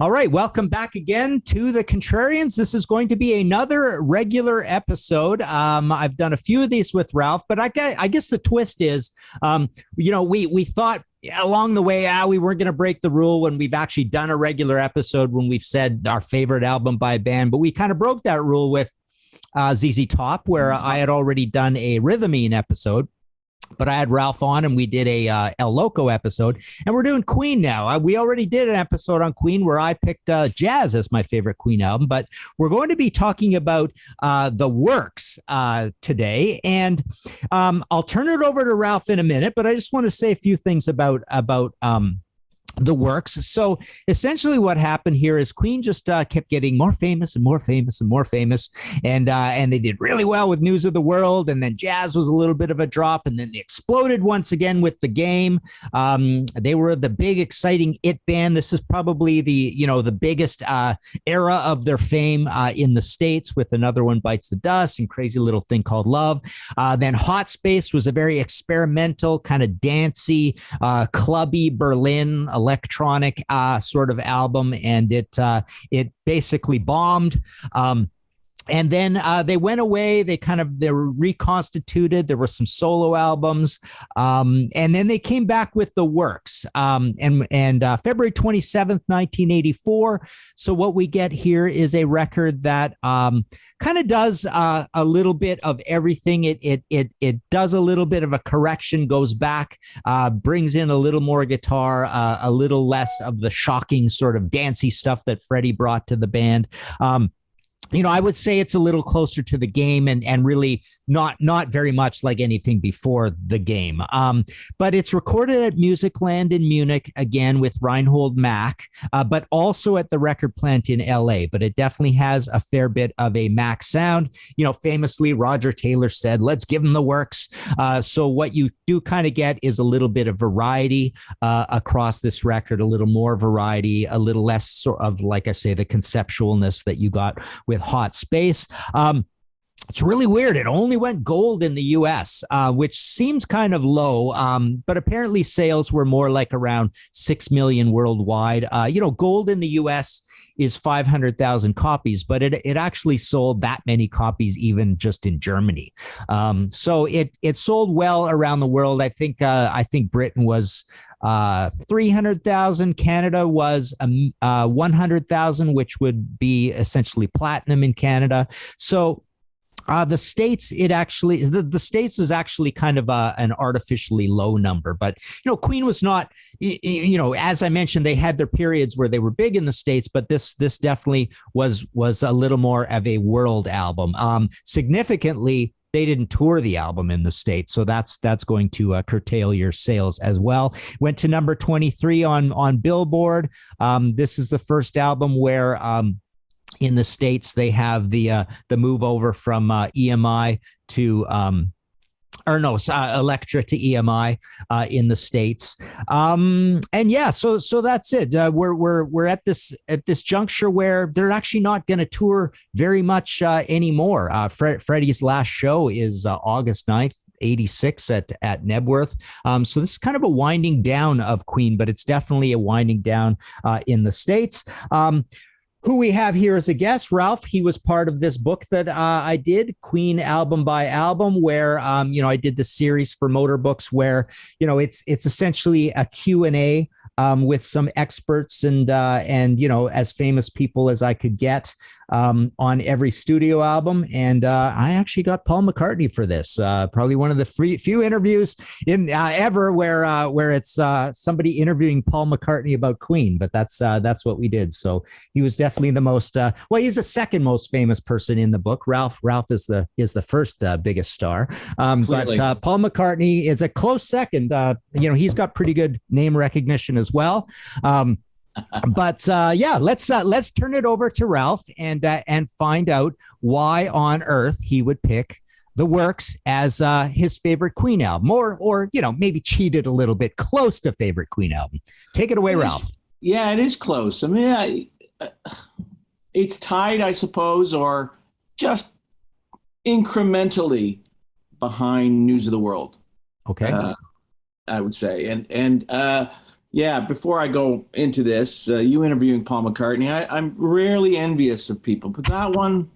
All right, welcome back again to the Contrarians. This is going to be another regular episode. I've done a few of these with Ralph, but I guess the twist is, we thought along the way, we weren't going to break the rule when we've actually done a regular episode when we've said our favorite album by a band, but we kind of broke that rule with ZZ Top, where I had already done a Rhythmine episode. But I had Ralph on and we did a El Loco episode, and we're doing Queen now. We already did an episode on Queen where I picked Jazz as my favorite Queen album, but we're going to be talking about the works today. And I'll turn it over to Ralph in a minute, but I just want to say a few things about the works. So essentially what happened here is Queen just kept getting more famous and more famous and more famous. And they did really well with News of the World. And then Jazz was a little bit of a drop. And then they exploded once again with The Game. They were the big, exciting it band. This is probably the biggest era of their fame in the States, with Another One Bites the Dust and Crazy Little Thing Called Love. Then Hot Space was a very experimental, kind of dancey, clubby Berlin electronic sort of album, and it basically bombed. And then they went away. They were reconstituted. There were some solo albums, and then they came back with the works. And February 27th, 1984. So what we get here is a record that kind of does a little bit of everything. It does a little bit of a correction, goes back, brings in a little more guitar, a little less of the shocking sort of dancey stuff that Freddie brought to the band. I would say it's a little closer to The Game and really not very much like anything before The Game. But it's recorded at Musicland in Munich, again with Reinhold Mack, but also at the record plant in LA. But it definitely has a fair bit of a Mack sound. Famously, Roger Taylor said, let's give them the works. So what you do kind of get is a little bit of variety across this record, a little more variety, a little less sort of, like I say, the conceptualness that you got with Hot Space. It's really weird. It only went gold in the US, which seems kind of low, but apparently sales were more like around 6 million worldwide. Gold in the US is 500,000 copies, but it actually sold that many copies even just in Germany. So it sold well around the world. I think Britain was 300,000. Canada was 100,000, which would be essentially platinum in Canada. So the States, the States is actually kind of an artificially low number. But, Queen was not, as I mentioned, they had their periods where they were big in the States, but this definitely was a little more of a world album. Significantly, they didn't tour the album in the States, so that's going to curtail your sales as well. Went to number 23 on Billboard. This is the first album where in the States they have the move over from EMI to Elektra to EMI in the States. So that's it. We're at this juncture where they're actually not going to tour very much anymore. Freddie's last show is August 9th. 86 at Nebworth. So this is kind of a winding down of Queen, but it's definitely a winding down in the States. Who we have here as a guest, Ralph. He was part of this book that I did, Queen Album by Album, where I did the series for Motor Books, where it's essentially a Q&A with some experts and as famous people as I could get on every studio album. And I actually got Paul McCartney for this. Probably one of the few interviews in ever where it's somebody interviewing Paul McCartney about Queen. But that's what we did. So he was definitely the most. He's the second most famous person in the book. Ralph is the first biggest star. But Paul McCartney is a close second. He's got pretty good name recognition as well. Let's turn it over to Ralph and find out why on earth he would pick the works as his favorite Queen album, or maybe cheated a little bit, close to favorite Queen album. Take it away, Ralph. Yeah, it is close. I mean, it's tied, I suppose, or just incrementally behind News of the World. Okay. I would say, and Yeah, before I go into this, you interviewing Paul McCartney, I'm rarely envious of people, but that one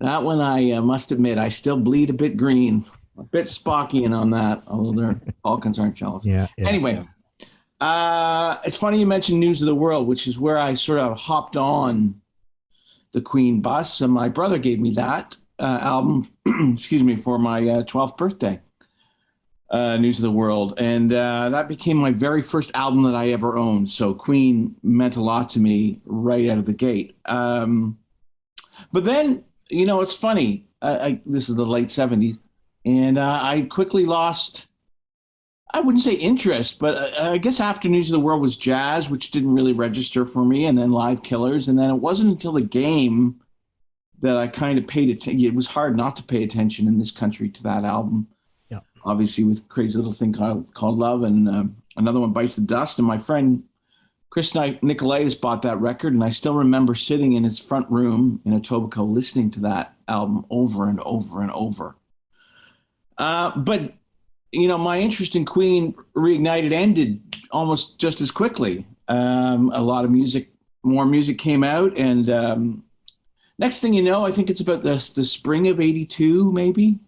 I must admit, I still bleed a bit green, a bit Spockian on that, although their Balkans aren't jealous. Yeah. Anyway, it's funny you mentioned News of the World, which is where I sort of hopped on the Queen bus, and my brother gave me that album, excuse me, for my 12th birthday. News of the World, and that became my very first album that I ever owned. So Queen meant a lot to me right out of the gate. But then, it's funny. This is the late 70s, and I quickly lost, I wouldn't say interest, but I guess after News of the World was jazz, which didn't really register for me, and then Live Killers, and then it wasn't until the Game that I kind of paid attention. It was hard not to pay attention in this country to that album. Obviously with Crazy Little Thing called Love, and another one, Bites the Dust. And my friend Chris Nicolaitis bought that record, and I still remember sitting in his front room in Etobicoke listening to that album over and over and over. But my interest in Queen reignited, ended almost just as quickly. A lot of more music came out, and next thing you know, I think it's about the spring of '82, maybe.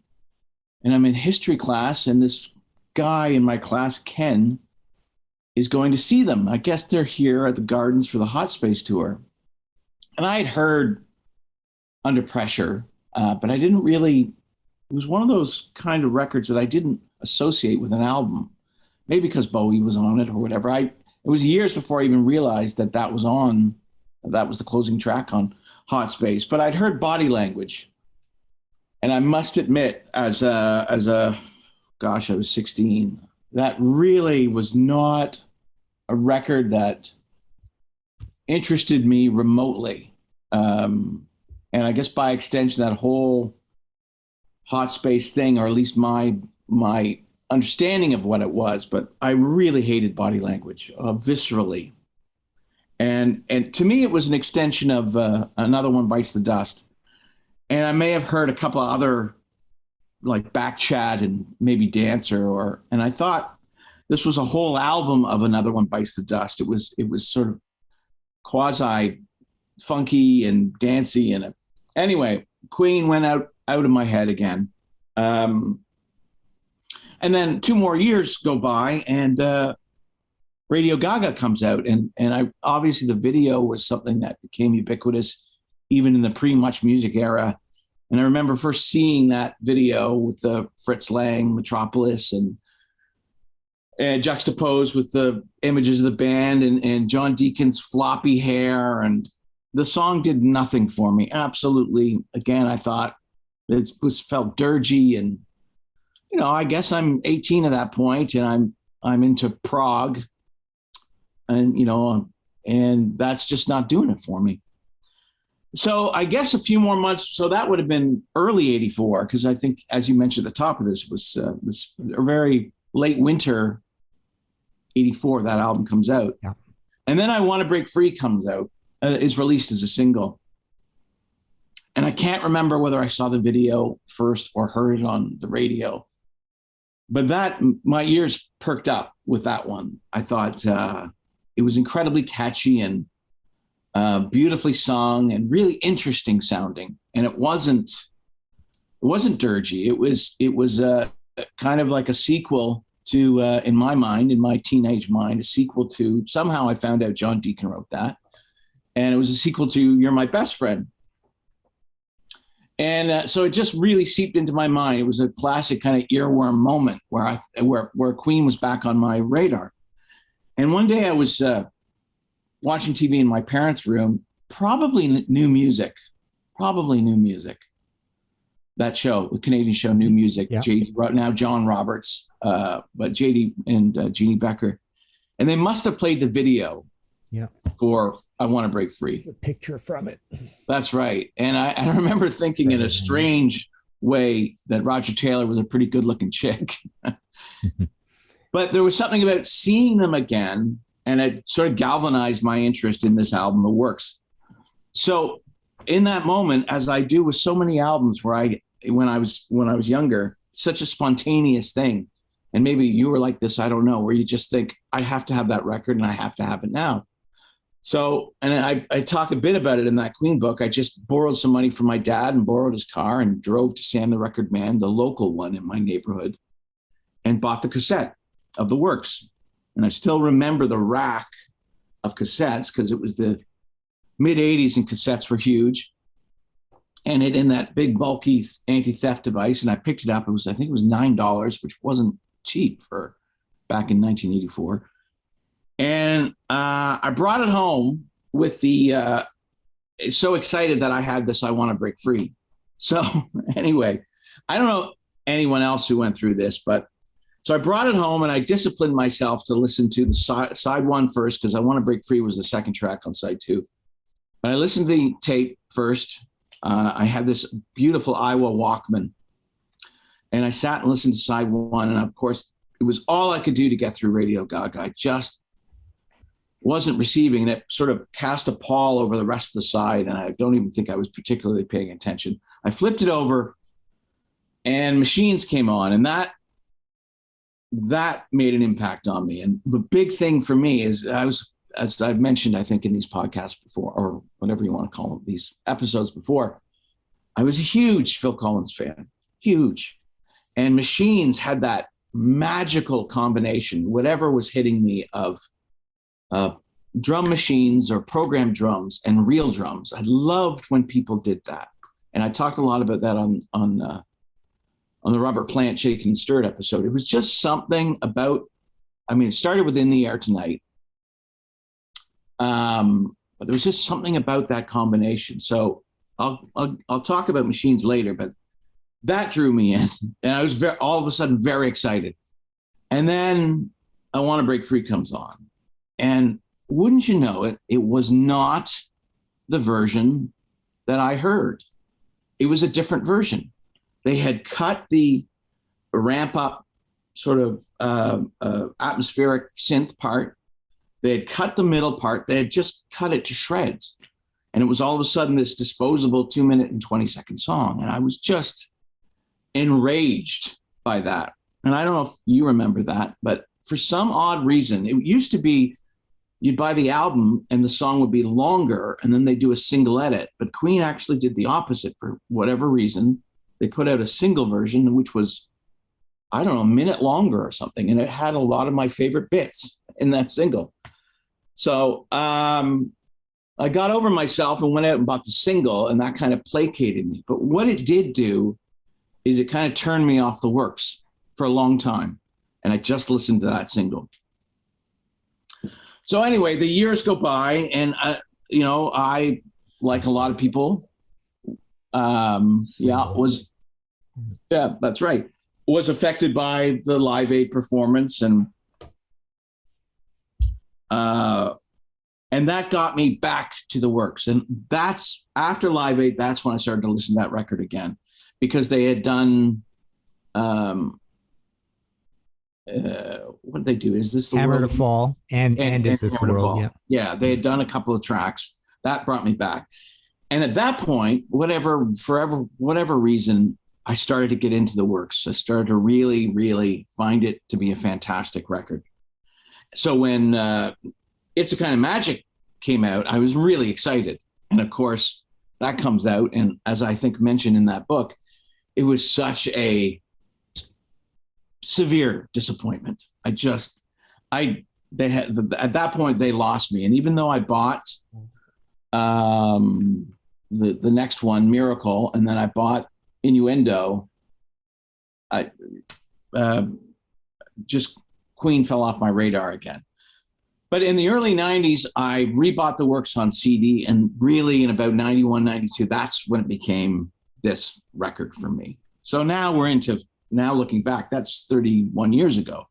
And I'm in history class, and this guy in my class, Ken, is going to see them. I guess they're here at the Gardens for the Hot Space Tour. And I had heard Under Pressure, but I didn't really, it was one of those kind of records that I didn't associate with an album. Maybe because Bowie was on it or whatever. It was years before I even realized that was the closing track on Hot Space. But I'd heard Body Language. And I must admit, as a gosh, I was 16, that really was not a record that interested me remotely. And I guess by extension, that whole Hot Space thing, or at least my understanding of what it was, but I really hated Body Language viscerally. And to me, it was an extension of Another One Bites the Dust. And I may have heard a couple of other, like Back Chat and maybe Dancer, and I thought this was a whole album of Another One Bites the Dust. It was sort of quasi funky and dancey, and anyway, Queen went out of my head again. And then 2 more years go by, and Radio Gaga comes out, and I obviously the video was something that became ubiquitous, even in the pre-Much Music era. And I remember first seeing that video with the Fritz Lang Metropolis and juxtaposed with the images of the band and John Deacon's floppy hair. And the song did nothing for me. Absolutely. Again, I thought it felt dirgy. And, I guess I'm 18 at that point, and I'm into prog. And, and that's just not doing it for me. So I guess a few more months. So that would have been early '84, because I think, as you mentioned at the top of this, was this very late winter '84. That album comes out, yeah. And then I Want to Break Free comes out, is released as a single. And I can't remember whether I saw the video first or heard it on the radio, but my ears perked up with that one. I thought it was incredibly catchy and beautifully sung and really interesting sounding. And it wasn't dirgy. It was kind of like a sequel to, in my mind, in my teenage mind, a sequel to, somehow I found out John Deacon wrote that. And it was a sequel to You're My Best Friend. And so it just really seeped into my mind. It was a classic kind of earworm moment where Queen was back on my radar. And one day I was watching TV in my parents' room, probably New Music. That show, the Canadian show, New Music. Yeah. Now John Roberts, but JD and Jeannie Becker. And they must have played the video for I Want to Break Free. A picture from it. That's right. And I remember thinking in a strange way that Roger Taylor was a pretty good-looking chick. But there was something about seeing them again, and it sort of galvanized my interest in this album, The Works. So in that moment, as I do with so many albums when I was younger, such a spontaneous thing, And maybe you were like this, I don't know, where you just think, I have to have that record and I have to have it now. So, and I talk a bit about it in that Queen book. I just borrowed some money from my dad and borrowed his car and drove to Sam the Record Man, the local one in my neighborhood, and bought the cassette of the works. And I still remember the rack of cassettes because it was the mid 80s and cassettes were huge. And it in that big bulky anti-theft device. And I picked it up. I think it was $9, which wasn't cheap for back in 1984. And I brought it home with the, so excited that I had this, I Want to Break Free. So anyway, I don't know anyone else who went through this, but so I brought it home and I disciplined myself to listen to the side one first, because I Want to Break Free was the second track on side two. But I listened to the tape first. I had this beautiful Iowa Walkman, and I sat and listened to side one. And of course, it was all I could do to get through Radio Gaga. I just wasn't receiving, and it sort of cast a pall over the rest of the side. And I don't even think I was particularly paying attention. I flipped it over and Machines came on, and that made an impact on me. And the big thing for me is I was, as I've mentioned, I think in these podcasts before, or whatever you want to call them, these episodes before, I was a huge Phil Collins fan, huge. And Machines had that magical combination, whatever was hitting me, of drum machines or programmed drums and real drums. I loved when people did that. And I talked a lot about that on the Robert Plant Shaken and Stirred episode. It was just something about, I mean, it started with In the Air Tonight. But there was just something about that combination. So I'll talk about Machines later, but that drew me in, and I was all of a sudden very excited. And then I Want to Break Free comes on, and wouldn't you know it, it was not the version that I heard. It was a different version. They had cut the ramp up sort of atmospheric synth part. They had cut the middle part. They had just cut it to shreds. And it was all of a sudden this disposable 2-minute and 20-second song. And I was just enraged by that. And I don't know if you remember that, but for some odd reason, it used to be you'd buy the album and the song would be longer and then they do a single edit. But Queen actually did the opposite for whatever reason. They put out a single version, which was, I don't know, a minute longer or something. And it had a lot of my favorite bits in that single. So I got over myself and went out and bought the single, and that kind of placated me. But what it did do is it kind of turned me off the works for a long time. And I just listened to that single. So anyway, the years go by, and I, like a lot of people, was affected by the Live Aid performance, and that got me back to the works. And that's after Live Aid, that's when I started to listen to that record again, because they had done, what did they do? Is this the Hammer world? to Fall and Is This the World? Yeah. Yeah, they had done a couple of tracks. That brought me back. And at that point, whatever reason, I started to get into the works. I started to really, really find it to be a fantastic record. So when It's a Kind of Magic came out, I was really excited. And of course, that comes out. And as I think mentioned in that book, it was such a severe disappointment. At that point, they lost me. And even though I bought the next one, Miracle, and then I bought Innuendo, just Queen fell off my radar again. But in the early 90s, I rebought the works on CD, and really in about 91, 92, that's when it became this record for me. So now looking back, that's 31 years ago.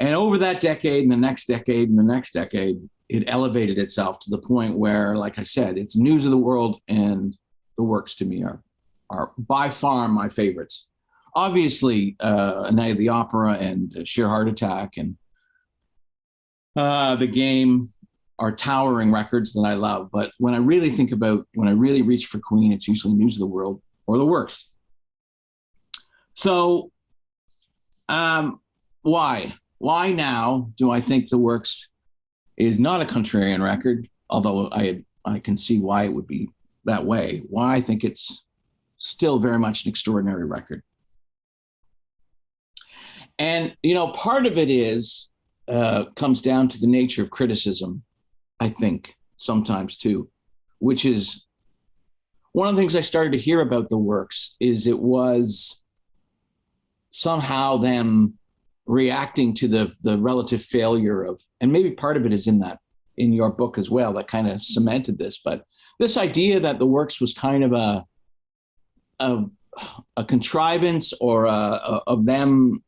And over that decade and the next decade and the next decade, it elevated itself to the point where, like I said, it's News of the World and the works to me are by far my favorites. Obviously, A Night of the Opera and Sheer Heart Attack and The Game are towering records that I love. But when I really reach for Queen, it's usually News of the World or the works. So why? Why now do I think The Works is not a contrarian record? Although I can see why it would be that way. Why I think it's still very much an extraordinary record. And, you know, part of it is, comes down to the nature of criticism, I think, sometimes too, which is one of the things I started to hear about The Works is it was somehow them reacting to the relative failure of, and maybe part of it is in that, in your book as well, that kind of cemented this, but this idea that The Works was kind of a contrivance or of them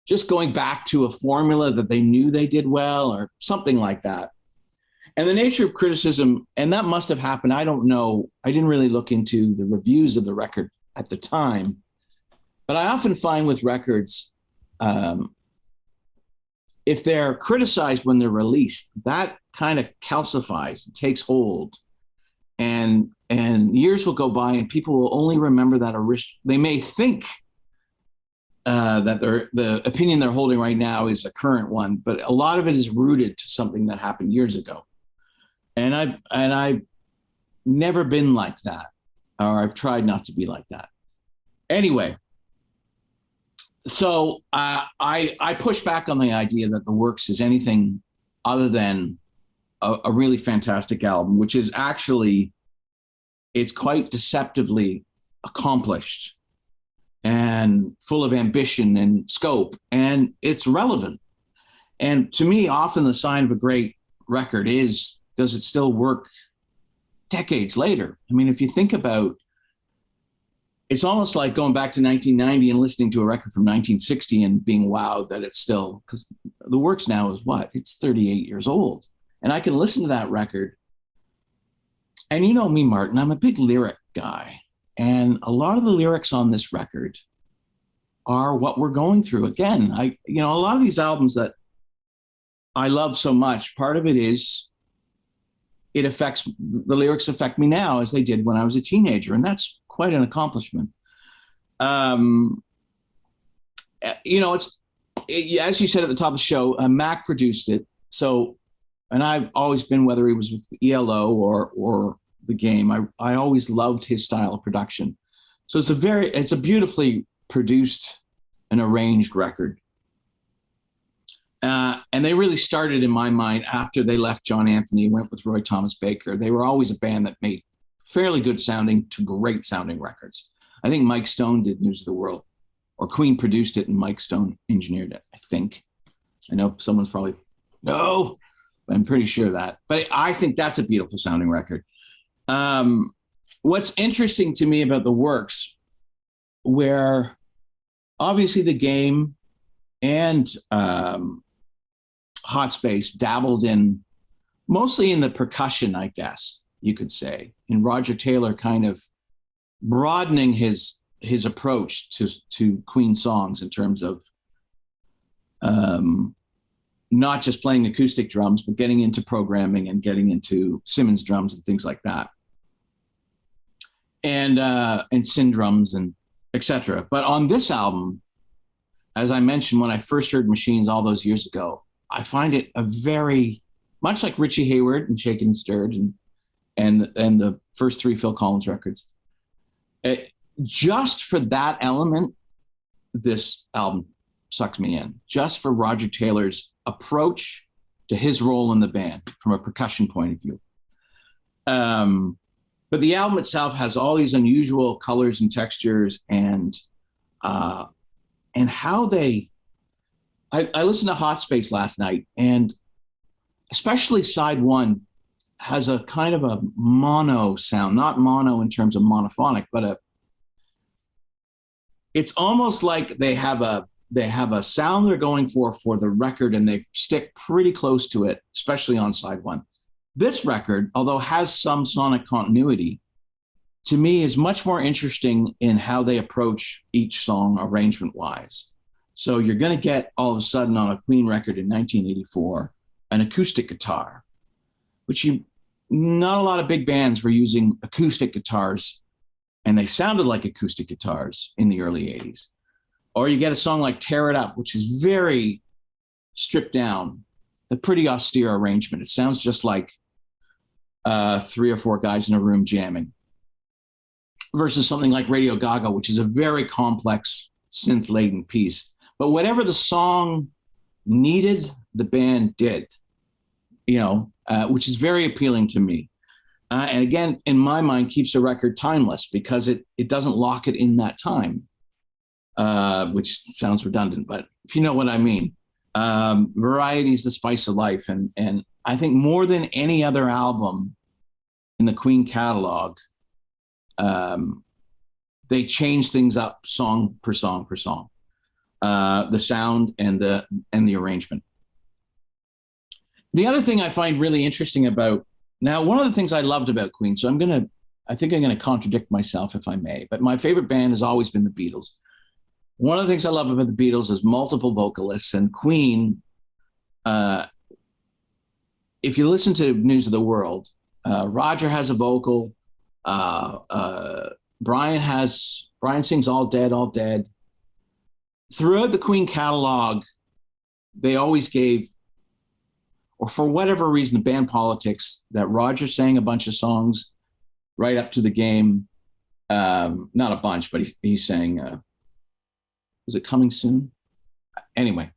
just going back to a formula that they knew they did well or something like that. And the nature of criticism, and that must have happened, I don't know, I didn't really look into the reviews of the record at the time, but I often find with records, if they're criticized when they're released, that kind of calcifies, it takes hold. And years will go by and people will only remember that they may think that the opinion they're holding right now is a current one, but a lot of it is rooted to something that happened years ago. And I've never been like that, or I've tried not to be like that. Anyway, so I push back on the idea that The Works is anything other than a really fantastic album, which is actually, it's quite deceptively accomplished and full of ambition and scope, and it's relevant. And to me, often the sign of a great record is, does it still work decades later? I mean, if you think about, it's almost like going back to 1990 and listening to a record from 1960 and being wowed that it's still, because The Works now is what? It's 38 years old. And I can listen to that record. And you know me, Martin, I'm a big lyric guy. And a lot of the lyrics on this record are what we're going through. Again, a lot of these albums that I love so much, part of it is the lyrics affect me now as they did when I was a teenager. And that's quite an accomplishment. As you said at the top of the show, Mac produced it. So, and I've always been, whether he was with ELO or the Game, I always loved his style of production. So it's a beautifully produced and arranged record. And they really started, in my mind, after they left John Anthony and went with Roy Thomas Baker. They were always a band that made fairly good sounding to great sounding records. I think Mike Stone did News of the World, or Queen produced it and Mike Stone engineered it, I think. I know someone's probably, no, but I'm pretty sure that. But I think that's a beautiful sounding record. What's interesting to me about The Works, where obviously the Game and Hot Space dabbled in, mostly in the percussion, I guess you could say, in Roger Taylor kind of broadening his approach to Queen songs in terms of not just playing acoustic drums, but getting into programming and getting into Simmons drums and things like that, and syn drums and etc. But on this album, as I mentioned, when I first heard Machines all those years ago, I find it a very, much like Richie Hayward and Shaken and Stirred and the first three Phil Collins records. Just for that element, this album sucks me in. Just for Roger Taylor's approach to his role in the band from a percussion point of view. But the album itself has all these unusual colors and textures, and how they, I listened to Hot Space last night, and especially side one has a kind of a mono sound, not mono in terms of monophonic, but it's almost like they have a sound they're going for the record, and they stick pretty close to it, especially on side one. This record, although has some sonic continuity, to me is much more interesting in how they approach each song arrangement-wise. So you're going to get, all of a sudden, on a Queen record in 1984, an acoustic guitar, which not a lot of big bands were using acoustic guitars, and they sounded like acoustic guitars in the early 80s. Or you get a song like Tear It Up, which is very stripped down, a pretty austere arrangement. It sounds just like 3 or 4 guys in a room jamming, versus something like Radio Gaga, which is a very complex synth-laden piece. But whatever the song needed, the band did, which is very appealing to me. And again, in my mind, keeps a record timeless because it doesn't lock it in that time, which sounds redundant, but if you know what I mean. Variety is the spice of life. And I think more than any other album in the Queen catalog, they change things up song per song per song. The sound and the arrangement. The other thing I find really interesting about, now one of the things I loved about Queen, so I think I'm gonna contradict myself if I may, but my favorite band has always been the Beatles. One of the things I love about the Beatles is multiple vocalists, and Queen, if you listen to News of the World, Roger has a vocal, Brian sings All Dead, All Dead. Throughout the Queen catalog, they always gave, or for whatever reason, the band politics, that Roger sang a bunch of songs right up to the game. Not a bunch, but he sang, was it Coming Soon? Anyway,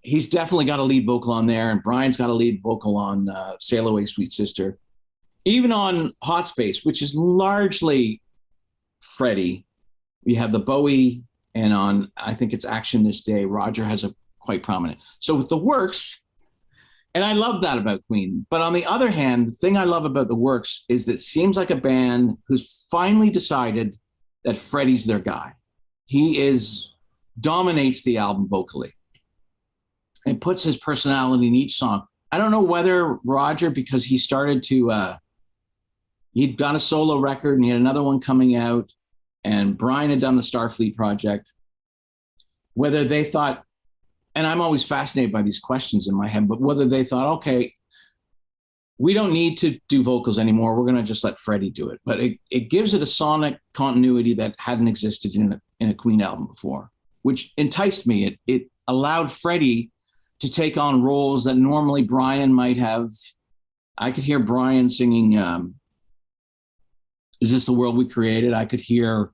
he's definitely got a lead vocal on there, and Brian's got a lead vocal on Sail Away, Sweet Sister. Even on Hot Space, which is largely Freddie, you have the Bowie, and on, I think it's Action This Day, Roger has a quite prominent. So with the Works, and I love that about Queen, but on the other hand, the thing I love about the Works is that it seems like a band who's finally decided that Freddie's their guy. He dominates the album vocally and puts his personality in each song. I don't know whether Roger, because he started to, he'd done a solo record and he had another one coming out, and Brian had done the Starfleet project, whether they thought, and I'm always fascinated by these questions in my head, but whether they thought, okay, we don't need to do vocals anymore, we're going to just let Freddie do it. But it gives it a sonic continuity that hadn't existed in a Queen album before, which enticed me. It allowed Freddie to take on roles that normally Brian might have. I could hear Brian singing, Is This the World We Created? I could hear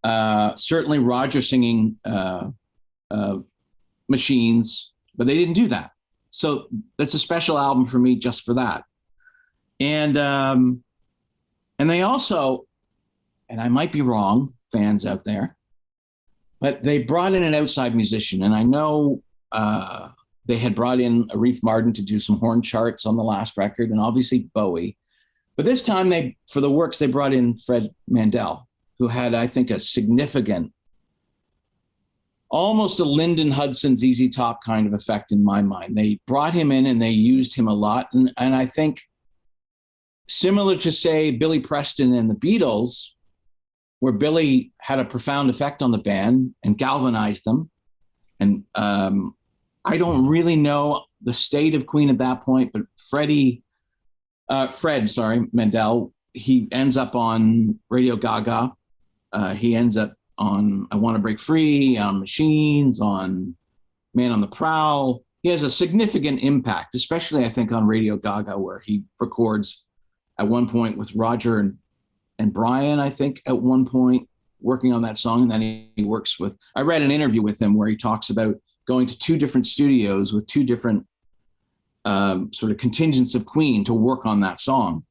certainly Roger singing Machines, but they didn't do that. So that's a special album for me just for that. And they also, and I might be wrong, fans out there, but they brought in an outside musician. And I know they had brought in Arif Mardin to do some horn charts on the last record, and obviously Bowie. But this time, for the Works, they brought in Fred Mandel, who had, I think, a significant, almost a Lyndon Hudson, ZZ Top kind of effect in my mind. They brought him in and they used him a lot. And I think similar to, say, Billy Preston and the Beatles, where Billy had a profound effect on the band and galvanized them. And I don't really know the state of Queen at that point, but Fred Mandel, he ends up on Radio Gaga. He ends up on I Want to Break Free, on Machines, on Man on the Prowl. He has a significant impact, especially I think on Radio Gaga, where he records at one point with Roger and Brian, I think at one point working on that song. And then he works with, I read an interview with him where he talks about going to 2 different studios with 2 different sort of contingents of Queen to work on that song.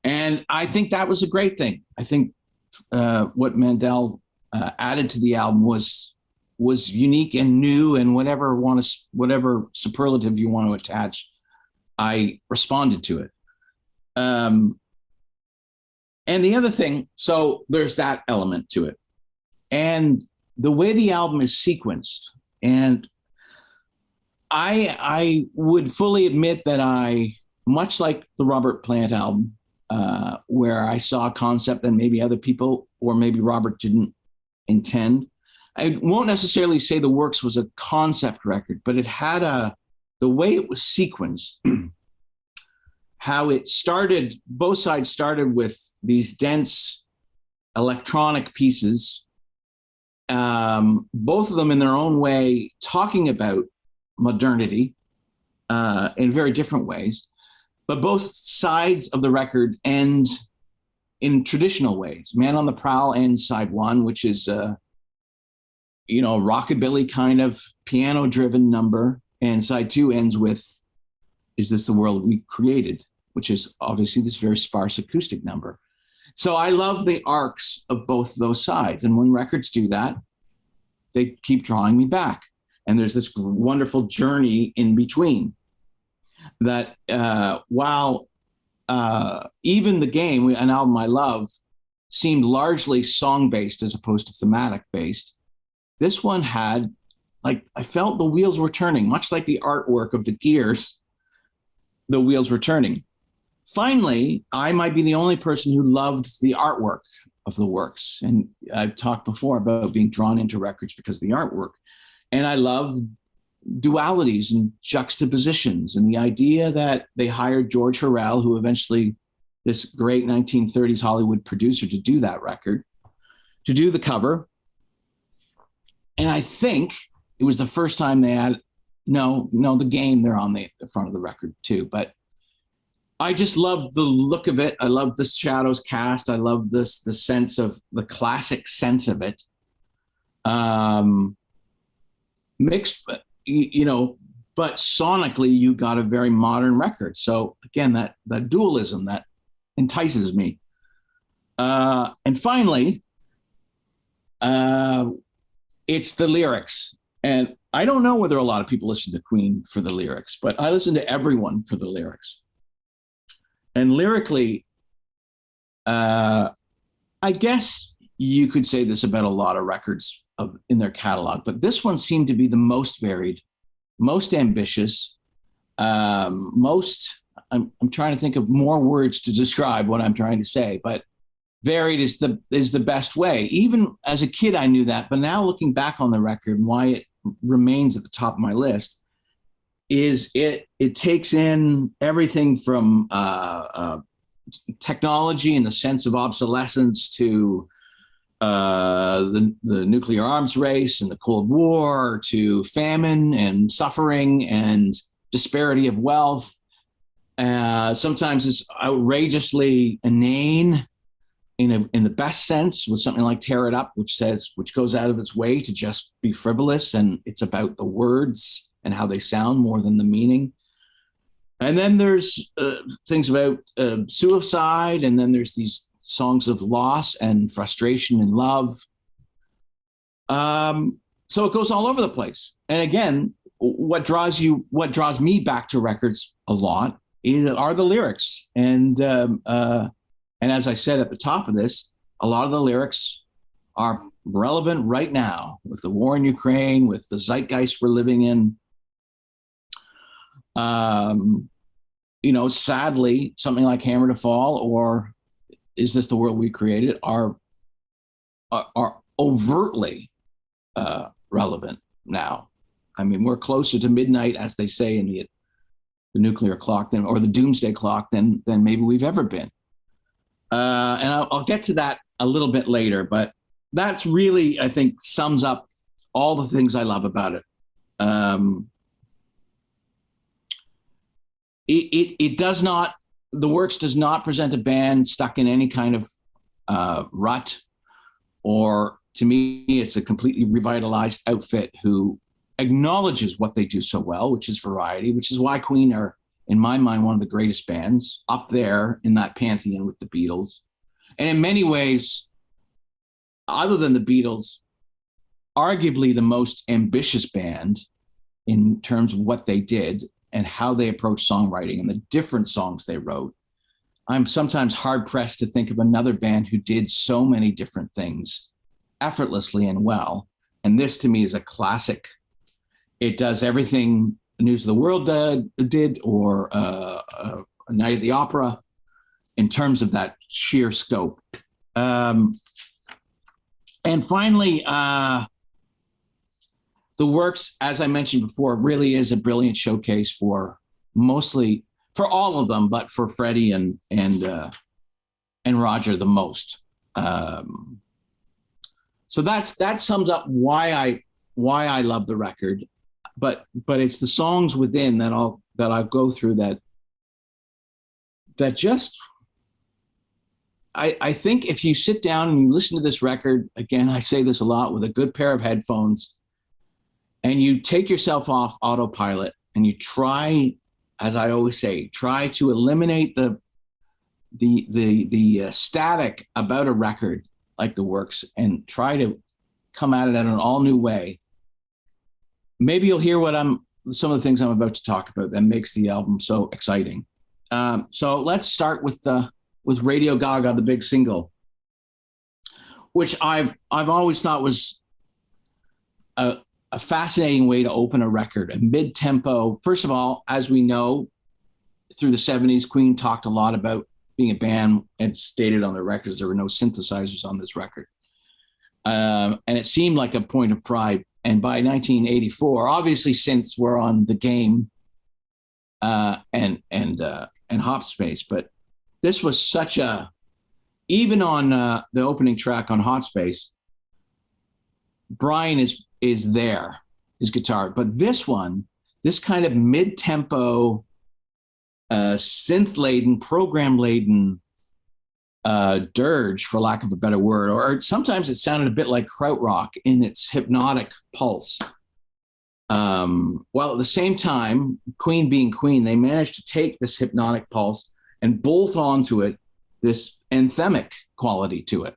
And I think that was a great thing. I think what Mandel added to the album was unique and new, and whatever superlative you want to attach, I responded to it. And the other thing, so there's that element to it, and the way the album is sequenced, and I would fully admit that much like the Robert Plant album, where I saw a concept that maybe other people or maybe Robert didn't intend. I won't necessarily say the Works was a concept record, but it had the way it was sequenced, how it started, both sides started with these dense electronic pieces, both of them in their own way talking about modernity in very different ways, but both sides of the record end in traditional ways. Man on the Prowl ends side one, which is rockabilly kind of piano-driven number, and side two ends with "Is This the World We Created," which is obviously this very sparse acoustic number. So I love the arcs of both those sides, and when records do that, they keep drawing me back. And there's this wonderful journey in between that while even The Game, an album I love, seemed largely song-based as opposed to thematic-based, this one had, like, I felt the wheels were turning, much like the artwork of the gears, the wheels were turning. Finally, I might be the only person who loved the artwork of the works. And I've talked before about being drawn into records because of the artwork. And I love dualities and juxtapositions, and the idea that they hired George Harrell, who eventually, this great 1930s Hollywood producer, to do that record, to do the cover. And I think it was the first time they had, no, The Game, they're on the front of the record too. But I just love the look of it. I love the shadows cast. I love the sense of the classic sense of it. Mixed, but sonically you got a very modern record. So again, that dualism that entices me. And finally, it's the lyrics. And I don't know whether a lot of people listen to Queen for the lyrics, but I listen to everyone for the lyrics. And lyrically, I guess you could say this about a lot of records in their catalog, but this one seemed to be the most varied, most ambitious, I'm trying to think of more words to describe what I'm trying to say, but varied is the best way. Even as a kid, I knew that, but now looking back on the record and why it remains at the top of my list is it takes in everything from technology and the sense of obsolescence to the nuclear arms race and the Cold War, to famine and suffering and disparity of wealth. Sometimes it's outrageously inane in the best sense, with something like Tear It Up, which goes out of its way to just be frivolous, and it's about the words and how they sound more than the meaning. And then there's things about suicide, and then there's these songs of loss and frustration and love. So it goes all over the place. And again, what draws me back to records a lot are the lyrics. And as I said at the top of this, a lot of the lyrics are relevant right now with the war in Ukraine, with the zeitgeist we're living in. Sadly, something like Hammer to Fall or Is This the World We Created are overtly relevant now. I mean, we're closer to midnight, as they say in the nuclear clock or the doomsday clock than maybe we've ever been. And I'll get to that a little bit later, but that's really, I think, sums up all the things I love about it. The works does not present a band stuck in any kind of rut, or to me, it's a completely revitalized outfit who acknowledges what they do so well, which is variety, which is why Queen are, in my mind, one of the greatest bands, up there in that pantheon with the Beatles. And in many ways, other than the Beatles, arguably the most ambitious band in terms of what they did and how they approached songwriting and the different songs they wrote. I'm sometimes hard-pressed to think of another band who did so many different things effortlessly and well. And this, to me, is a classic. It does everything News of the World did, or A Night at the Opera, in terms of that sheer scope. And finally, the works, as I mentioned before, really is a brilliant showcase for all of them, but for Freddie and Roger the most. So that sums up why I love the record, but it's the songs within that I'll go through that just. I think if you sit down and you listen to this record, again, I say this a lot, with a good pair of headphones, and you take yourself off autopilot and you try, as I always say, try to eliminate the static about a record like the Works and try to come at it in an all new way. Maybe you'll hear some of the things I'm about to talk about that makes the album so exciting. So let's start with Radio Gaga, the big single, which I've always thought was a fascinating way to open a record, a mid-tempo. First of all, as we know, through the 70s, Queen talked a lot about being a band, and stated on their records there were no synthesizers on this record. And it seemed like a point of pride. And by 1984, obviously synths were on the game and Hop Space, but this was such a, even on the opening track on Hot Space, Brian is there, his guitar. But this one, this kind of mid-tempo, synth-laden, program-laden dirge, for lack of a better word, or sometimes it sounded a bit like krautrock in its hypnotic pulse. While at the same time, Queen being Queen, they managed to take this hypnotic pulse and bolt onto it this anthemic quality to it.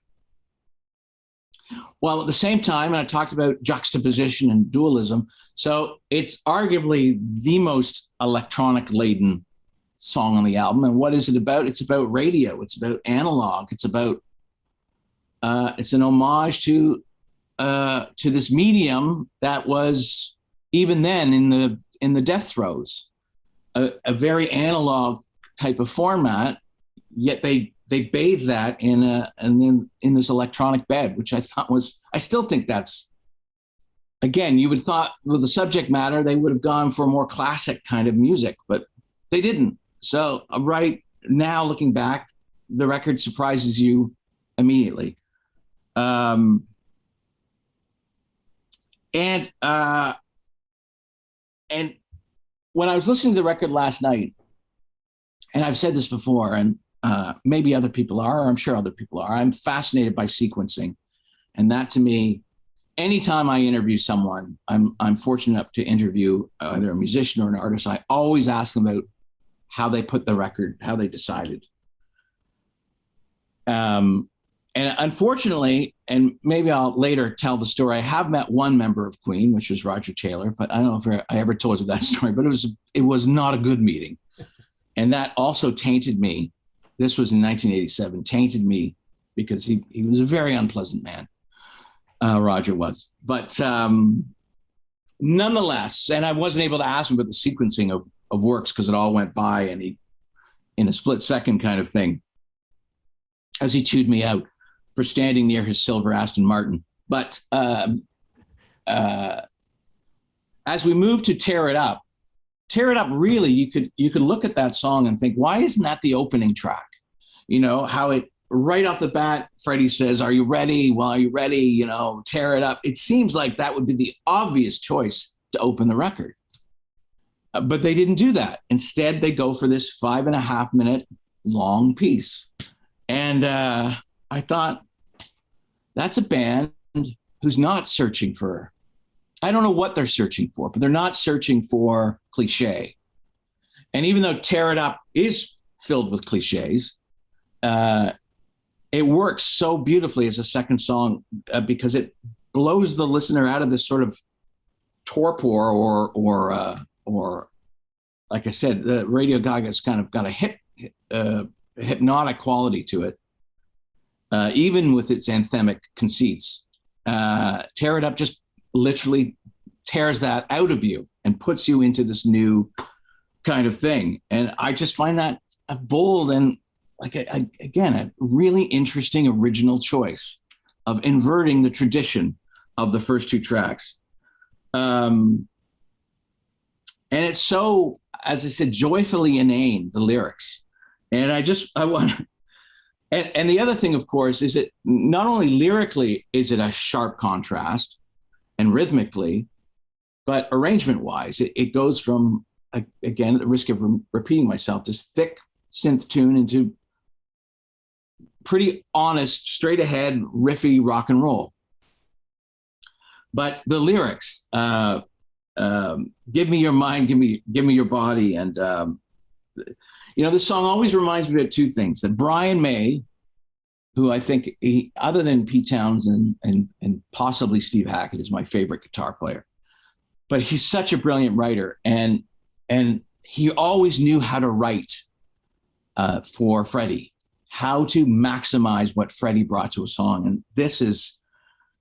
While at the same time, and I talked about juxtaposition and dualism, so it's arguably the most electronic-laden song on the album. And what is it about? It's about radio. It's about analog. It's about it's an homage to this medium that was, even then, in the death throes, a very analog type of format. Yet they bathe that in this electronic bed, which I thought was, I still think that's, again, you would thought with the subject matter they would have gone for more classic kind of music, but they didn't. So right now, looking back, the record surprises you immediately. And when I was listening to the record last night, and I've said this before, and maybe other people are, or I'm sure other people are, I'm fascinated by sequencing. And that, to me, anytime I interview someone, I'm fortunate enough to interview either a musician or an artist, I always ask them about how they put the record, how they decided. And unfortunately, and maybe I'll later tell the story, I have met one member of Queen, which was Roger Taylor, but I don't know if I ever told you that story, but it was not a good meeting. And that also tainted me. This was in 1987, tainted me because he was a very unpleasant man. Roger was. But nonetheless, and I wasn't able to ask him about the sequencing of Works because it all went by and he, in a split second kind of thing, as he chewed me out for standing near his silver Aston Martin. But as we move to Tear It Up, really, you could look at that song and think, why isn't that the opening track? You know, how it, right off the bat, Freddie says, are you ready? Well, are you ready? You know, tear it up. It seems like that would be the obvious choice to open the record. But they didn't do that. Instead, they go for this 5.5 minute long piece. And I thought, that's a band who's not searching for, I don't know what they're searching for, but they're not searching for cliche. And even though Tear It Up is filled with cliches, it works so beautifully as a second song because it blows the listener out of this sort of torpor or like I said, the Radio Gaga's kind of got a hypnotic quality to it, even with its anthemic conceits. Tear It Up just literally tears that out of you and puts you into this new kind of thing. And I just find that a bold and, like, again, a really interesting original choice of inverting the tradition of the first two tracks. And it's so, as I said, joyfully inane, the lyrics. And I want And the other thing, of course, is that not only lyrically is it a sharp contrast and rhythmically, but arrangement-wise, it goes from, again, at the risk of repeating myself, this thick synth tune into pretty honest, straight-ahead, riffy rock and roll. But the lyrics, give me your mind, give me your body, and this song always reminds me of two things: that Brian May, who I think, other than Pete Townsend and possibly Steve Hackett, is my favorite guitar player, but he's such a brilliant writer, and he always knew how to write for Freddie, how to maximize what Freddie brought to a song. And this is,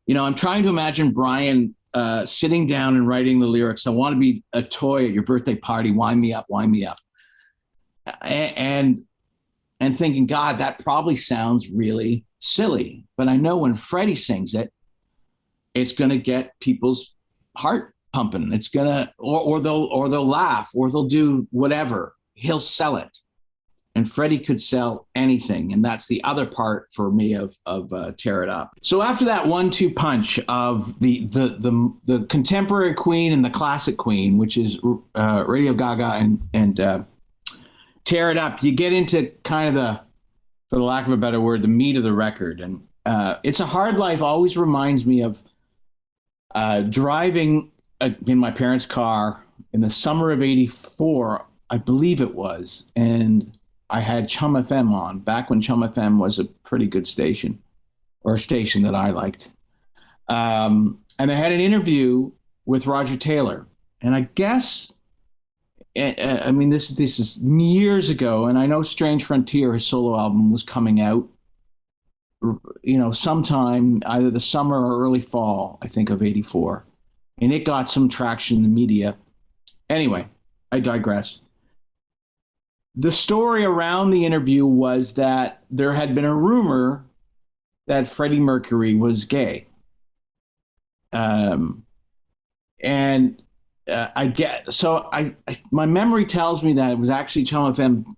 I'm trying to imagine Brian sitting down and writing the lyrics. I want to be a toy at your birthday party. Wind me up, wind me up. And thinking, God, that probably sounds really silly. But I know when Freddie sings it, it's going to get people's heart pumping. It's going to, or they'll laugh, or they'll do whatever. He'll sell it. And Freddie could sell anything. And that's the other part for me of Tear It Up. So after that 1-2 punch of the contemporary Queen and the classic Queen, which is Radio Gaga and Tear It Up, you get into kind of for the lack of a better word, the meat of the record. And It's a Hard Life always reminds me of driving in my parents' car in the summer of '84, I believe it was, and I had Chum FM on, back when Chum FM was a pretty good station, or a station that I liked. And I had an interview with Roger Taylor, and I guess, I mean, this is years ago, and I know Strange Frontier, his solo album, was coming out, sometime either the summer or early fall, I think, of '84. And it got some traction in the media. Anyway, I digress. The story around the interview was that there had been a rumor that Freddie Mercury was gay. My memory tells me that it was actually Chum FM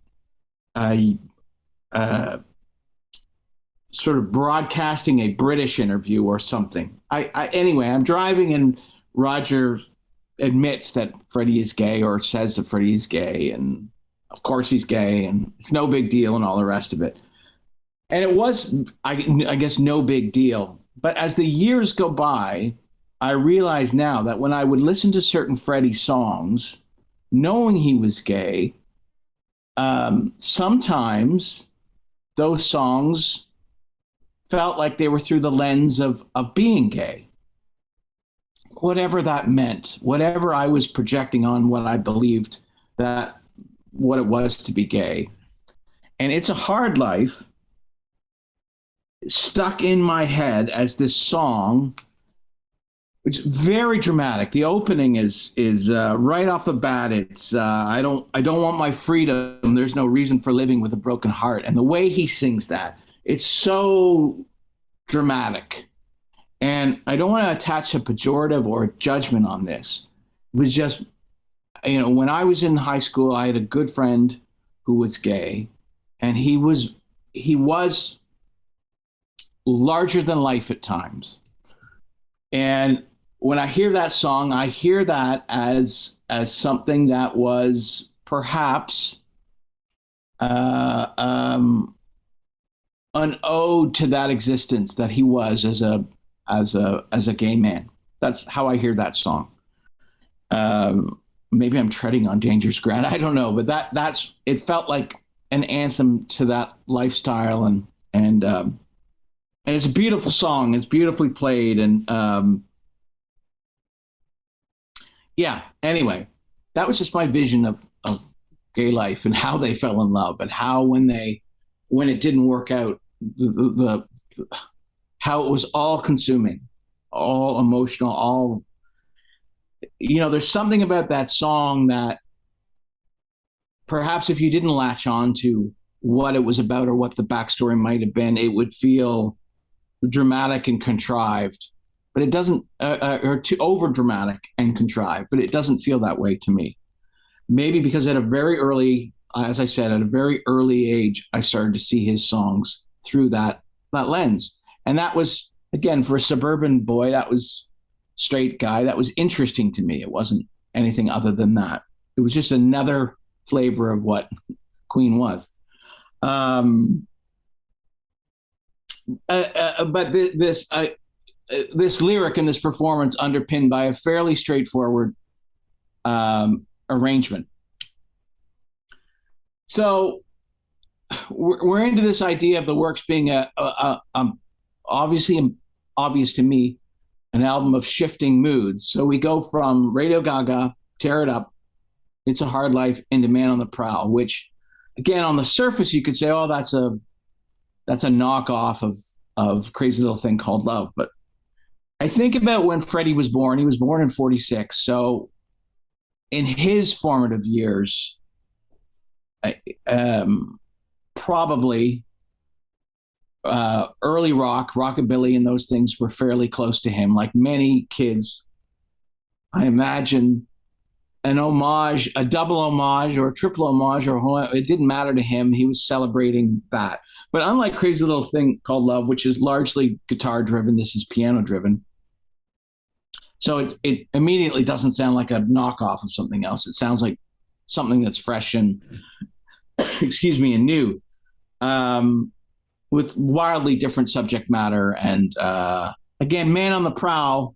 sort of broadcasting a British interview or something. Anyway, I'm driving and Roger admits that Freddie is gay, or says that Freddie is gay, and of course he's gay, and it's no big deal, and all the rest of it. And it was, I guess, no big deal. But as the years go by, I realize now that when I would listen to certain Freddie songs, knowing he was gay, sometimes those songs felt like they were through the lens of being gay. Whatever that meant, whatever I was projecting on what I believed that what it was to be gay. And It's a Hard Life stuck in my head as this song, which is very dramatic. The opening is right off the bat. It's I don't want my freedom. There's no reason for living with a broken heart. And the way he sings that, it's so dramatic. And I don't want to attach a pejorative or a judgment on this. It was just, when I was in high school, I had a good friend who was gay, and he was larger than life at times. And when I hear that song, I hear that as something that was perhaps an ode to that existence that he was as a gay man. That's how I hear that song. Maybe I'm treading on dangerous ground. I don't know, but it felt like an anthem to that lifestyle, and it's a beautiful song. It's beautifully played, and yeah. Anyway, that was just my vision of gay life and how they fell in love, and how when it didn't work out, how it was all consuming, all emotional, all, there's something about that song that perhaps if you didn't latch on to what it was about or what the backstory might have been, it would feel dramatic and contrived, but it doesn't, or too over dramatic and contrived, but it doesn't feel that way to me. Maybe because at a very early age, I started to see his songs through that lens. And that was, again, for a suburban boy, that was straight guy, that was interesting to me. It wasn't anything other than that. It was just another flavor of what Queen was. But this lyric and this performance underpinned by a fairly straightforward arrangement. So we're into this idea of the works being obviously obvious to me, an album of shifting moods. So we go from Radio Gaga, Tear It Up, It's a Hard Life, into Man on the Prowl, which, again, on the surface you could say, oh, that's a knockoff of Crazy Little Thing Called Love. But I think about when Freddie was born. He was born in 46. So in his formative years, probably early rock, rockabilly, and those things were fairly close to him. Like many kids, I imagine an homage, a double homage or a triple homage, or it didn't matter to him. He was celebrating that. But unlike Crazy Little Thing Called Love, which is largely guitar driven, this is piano driven. So it immediately doesn't sound like a knockoff of something else. It sounds like something that's fresh and, excuse me, and new, with wildly different subject matter. And again, Man on the Prowl,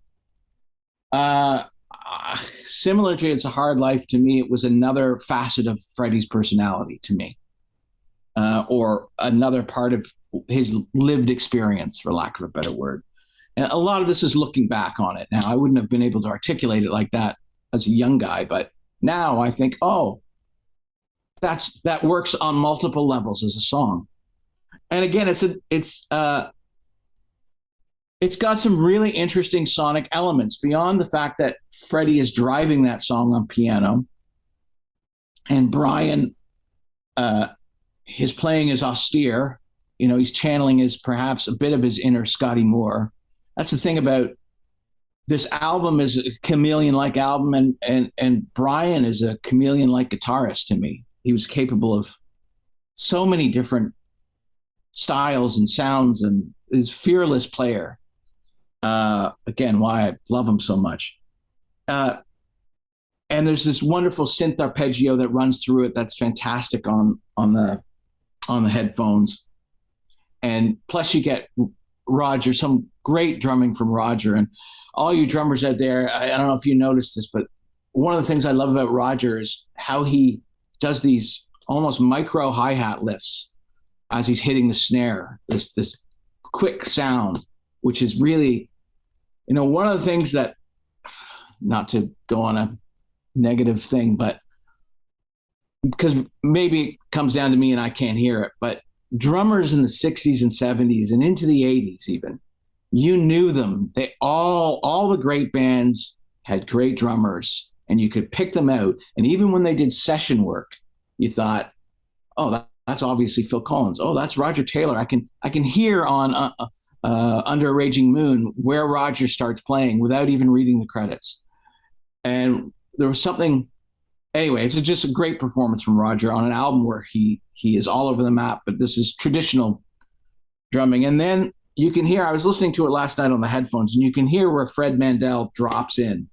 similar to It's a Hard Life, to me, it was another facet of Freddie's personality to me, or another part of his lived experience, for lack of a better word. And a lot of this is looking back on it now. I wouldn't have been able to articulate it like that as a young guy, but now I think, oh, that works on multiple levels as a song. And again, it's got some really interesting sonic elements beyond the fact that Freddie is driving that song on piano, and Brian, his playing is austere. You know, he's channeling perhaps a bit of his inner Scotty Moore. That's the thing about this album, is a chameleon-like album, and Brian is a chameleon-like guitarist to me. He was capable of so many different styles and sounds, and is a fearless player. Again, why I love him so much. And there's this wonderful synth arpeggio that runs through it that's fantastic on the headphones. And plus you get Roger, some great drumming from Roger. And all you drummers out there, I don't know if you noticed this, but one of the things I love about Roger is how he does these almost micro hi-hat lifts as he's hitting the snare, this quick sound, which is really, you know, one of the things that, not to go on a negative thing, but because maybe it comes down to me and I can't hear it, but drummers in the 60s and 70s and into the 80s even, you knew them. They all the great bands had great drummers, and you could pick them out. And even when they did session work, you thought, oh, that's obviously Phil Collins. Oh, that's Roger Taylor. I can hear on Under a Raging Moon where Roger starts playing without even reading the credits. And there was something, anyway, it's just a great performance from Roger on an album where he is all over the map, but this is traditional drumming. And then you can hear, I was listening to it last night on the headphones, and you can hear where Fred Mandel drops in.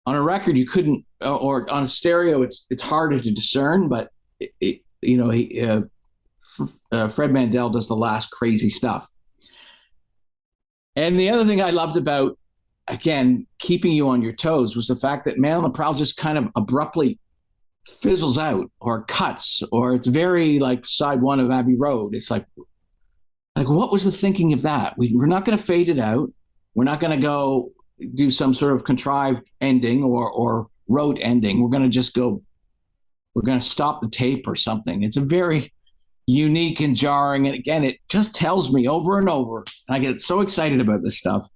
On a record, you couldn't, or on a stereo, it's harder to discern, but Fred Mandel does the last crazy stuff. And the other thing I loved about, again, keeping you on your toes, was the fact that Man on the Prowl just kind of abruptly fizzles out or cuts, or it's very like side one of Abbey Road. It's like what was the thinking of that? We're not going to fade it out. We're not going to go do some sort of contrived ending or rote ending. We're going to just go, we're going to stop the tape or something. It's a very unique and jarring. And again, it just tells me over and over, and I get so excited about this stuff,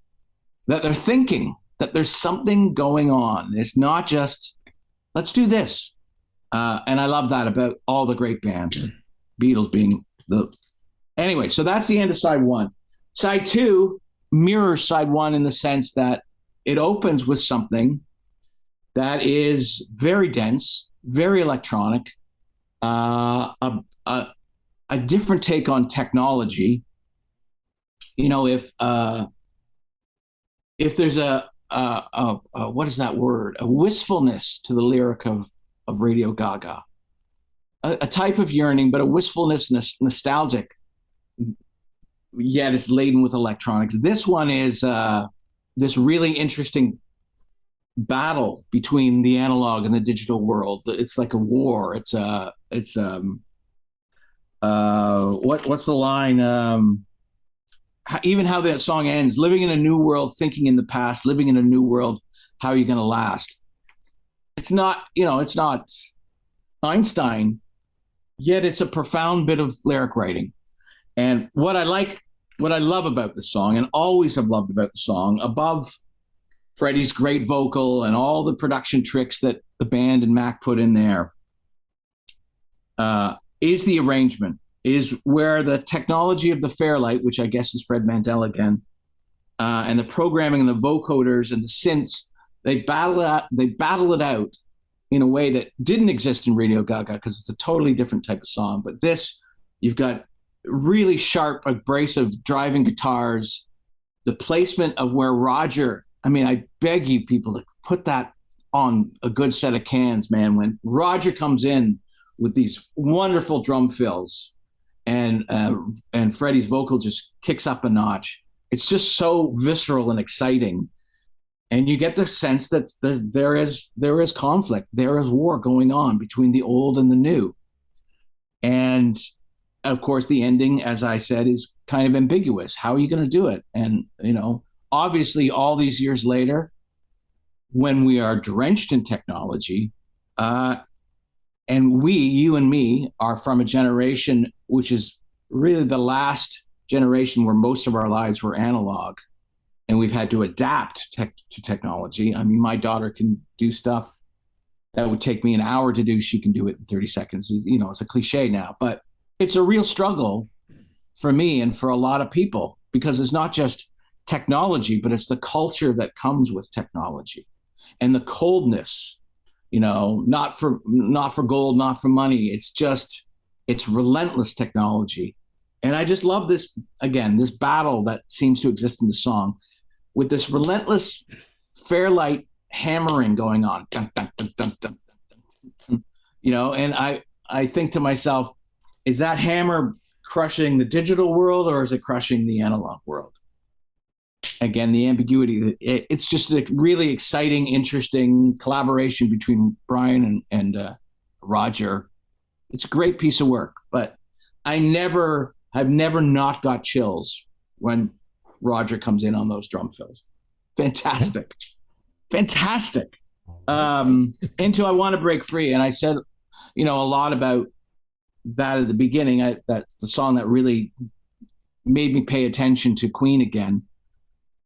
that they're thinking, that there's something going on. It's not just, let's do this. And I love that about all the great bands, Beatles being the... Anyway, so that's the end of side one. Side two mirrors side one in the sense that it opens with something that is very dense, very electronic, a a different take on technology. You know, if there's a what is that word? A wistfulness to the lyric of Radio Gaga, a type of yearning, but a wistfulness, nostalgic, yet it's laden with electronics. This one is this really interesting battle between the analog and the digital world. It's like a war. What's the line? Even how that song ends, living in a new world, thinking in the past, living in a new world, how are you going to last? It's not, it's not Einstein, yet it's a profound bit of lyric writing. And what I love about the song, and always have loved about the song, above Freddie's great vocal and all the production tricks that the band and Mac put in there, is the arrangement. Is where the technology of the Fairlight, which I guess is Fred Mandel again, and the programming and the vocoders and the synths, they battle it out in a way that didn't exist in Radio Gaga, because it's a totally different type of song. But this, you've got really sharp, abrasive driving guitars, the placement of where Roger, I mean, I beg you people to put that on a good set of cans, man. When Roger comes in with these wonderful drum fills, and Freddie's vocal just kicks up a notch. It's just so visceral and exciting, and you get the sense that there is conflict, there is war going on between the old and the new, and of course the ending, as I said, is kind of ambiguous. How are you going to do it? And obviously, all these years later, when we are drenched in technology, and you and me, are from a generation which is really the last generation where most of our lives were analog, and we've had to adapt to technology. I mean, my daughter can do stuff that would take me an hour to do. She can do it in 30 seconds. It's a cliche now, but it's a real struggle for me and for a lot of people, because it's not just technology, but it's the culture that comes with technology and the coldness. Not for gold, not for money. It's relentless technology. And I just love this battle that seems to exist in the song, with this relentless Fairlight hammering going on. Dun, dun, dun, dun, dun, dun, dun. And I think to myself, is that hammer crushing the digital world, or is it crushing the analog world? Again, the ambiguity. It's just a really exciting, interesting collaboration between Brian and Roger. It's a great piece of work, but I've never not got chills when Roger comes in on those drum fills. Fantastic. Into I Want to Break Free, and I said, a lot about that at the beginning. That's the song that really made me pay attention to Queen again.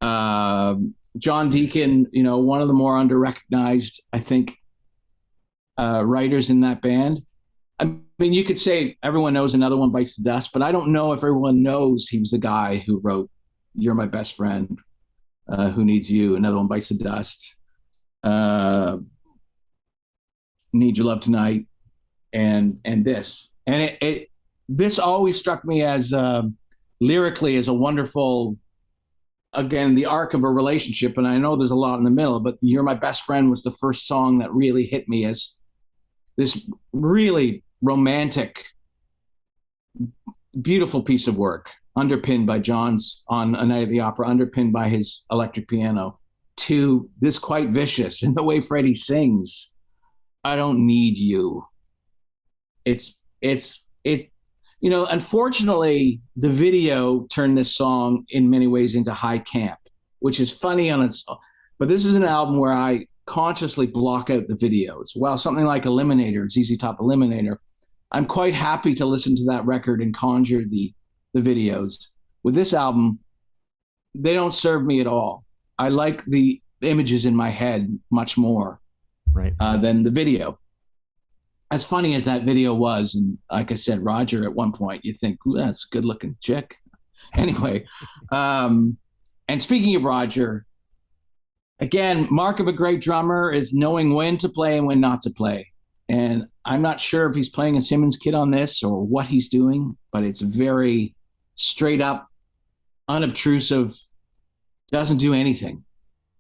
John Deacon, one of the more under-recognized, I think, writers in that band. I mean, you could say everyone knows Another One Bites the Dust, but I don't know if everyone knows he was the guy who wrote You're My Best Friend, Who Needs You, Another One Bites the Dust, Need Your Love Tonight, and this. And this always struck me as lyrically as a wonderful, again, the arc of a relationship. And I know there's a lot in the middle, but You're My Best Friend was the first song that really hit me as this really romantic, beautiful piece of work, underpinned by John's on A Night at the Opera, underpinned by his electric piano, to this quite vicious in the way Freddie sings, I don't need you. Unfortunately, the video turned this song in many ways into high camp, which is funny on its own. But this is an album where I consciously block out the videos. While something like Eliminator, ZZ Top Eliminator, I'm quite happy to listen to that record and conjure the videos. With this album, they don't serve me at all. I like the images in my head much more than the video. As funny as that video was, and like I said, Roger, at one point, you think, that's a good-looking chick. Anyway, and speaking of Roger, again, mark of a great drummer is knowing when to play and when not to play. And I'm not sure if he's playing a Simmons kit on this or what he's doing, but it's very straight up, unobtrusive, doesn't do anything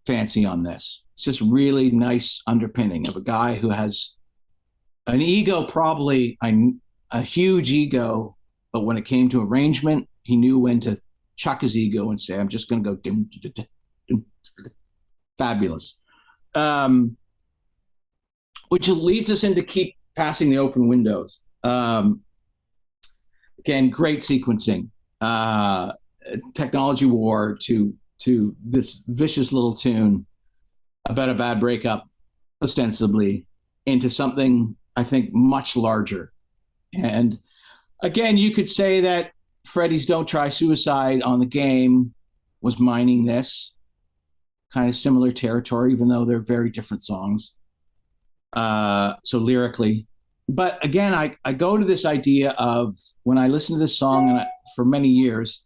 fancy on this. It's just really nice underpinning of a guy who has an ego, probably a huge ego, but when it came to arrangement, he knew when to chuck his ego and say, I'm just going to go dim, dim, dim, dim. Fabulous. Which leads us into Keep Passing the Open Windows. Again, great sequencing. Technology war to this vicious little tune about a bad breakup, ostensibly, into something, I think, much larger. And again, you could say that Freddie's Don't Try Suicide on the Game was mining this kind of similar territory, even though they're very different songs. So lyrically. But again, I go to this idea of when I listen to this song for many years,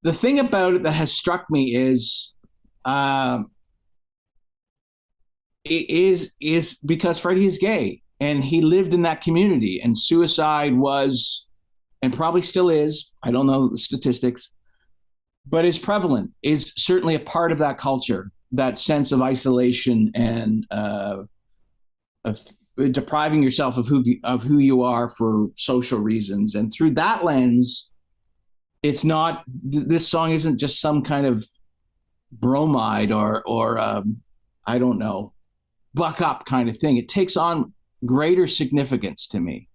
the thing about it that has struck me is it is because Freddie is gay and he lived in that community, and suicide was, and probably still is, I don't know the statistics, but is prevalent, is certainly a part of that culture, that sense of isolation and of depriving yourself of who you are for social reasons. And through that lens, it's not, this song isn't just some kind of bromide or I don't know, buck up kind of thing. It takes on greater significance to me.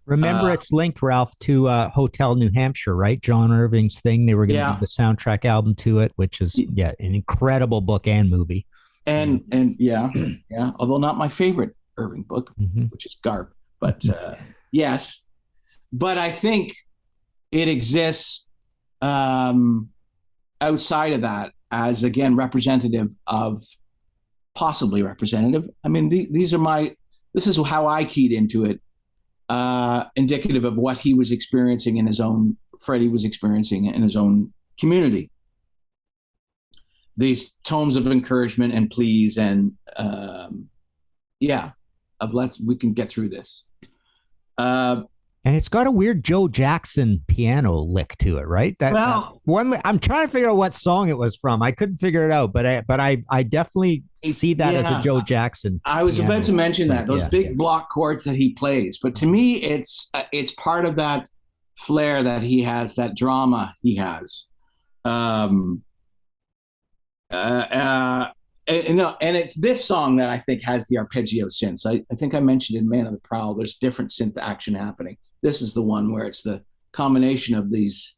Remember, it's linked, Ralph, to Hotel New Hampshire, right? John Irving's thing. They were going to do the soundtrack album to it, which is an incredible book and movie. And yeah. Although not my favorite Irving book, which is Garp. But yes. But I think it exists outside of that as, again, possibly representative. I mean, this is how I keyed into it. Indicative of what he was experiencing Freddie was experiencing in his own community. These tomes of encouragement and pleas and we can get through this. And it's got a weird Joe Jackson piano lick to it, right? I'm trying to figure out what song it was from. I couldn't figure it out, but I definitely see that as a Joe Jackson. I was about to mention that, those big block chords that he plays. But to me, it's part of that flair that he has, that drama he has. And it's this song that I think has the arpeggio synths. I think I mentioned in Man of the Prowl, there's different synth action happening. This is the one where it's the combination of these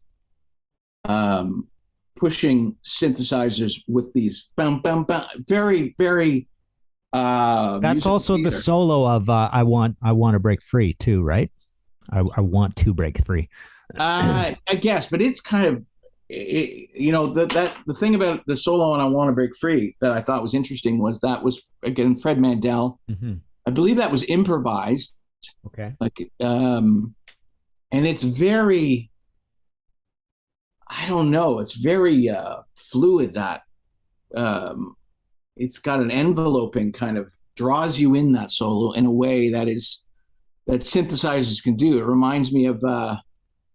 pushing synthesizers with these bum, bum, bum, very, very that's also theater. The solo of I want to break free too, right? I want to break free. I guess, but it's kind of the thing about the solo and I Want to Break Free that I thought was interesting was again Fred Mandel. I believe that was improvised. Okay. And it's very, I don't know, it's very fluid, that it's got an enveloping kind of draws you in, that solo, in a way that synthesizers can do. It reminds me of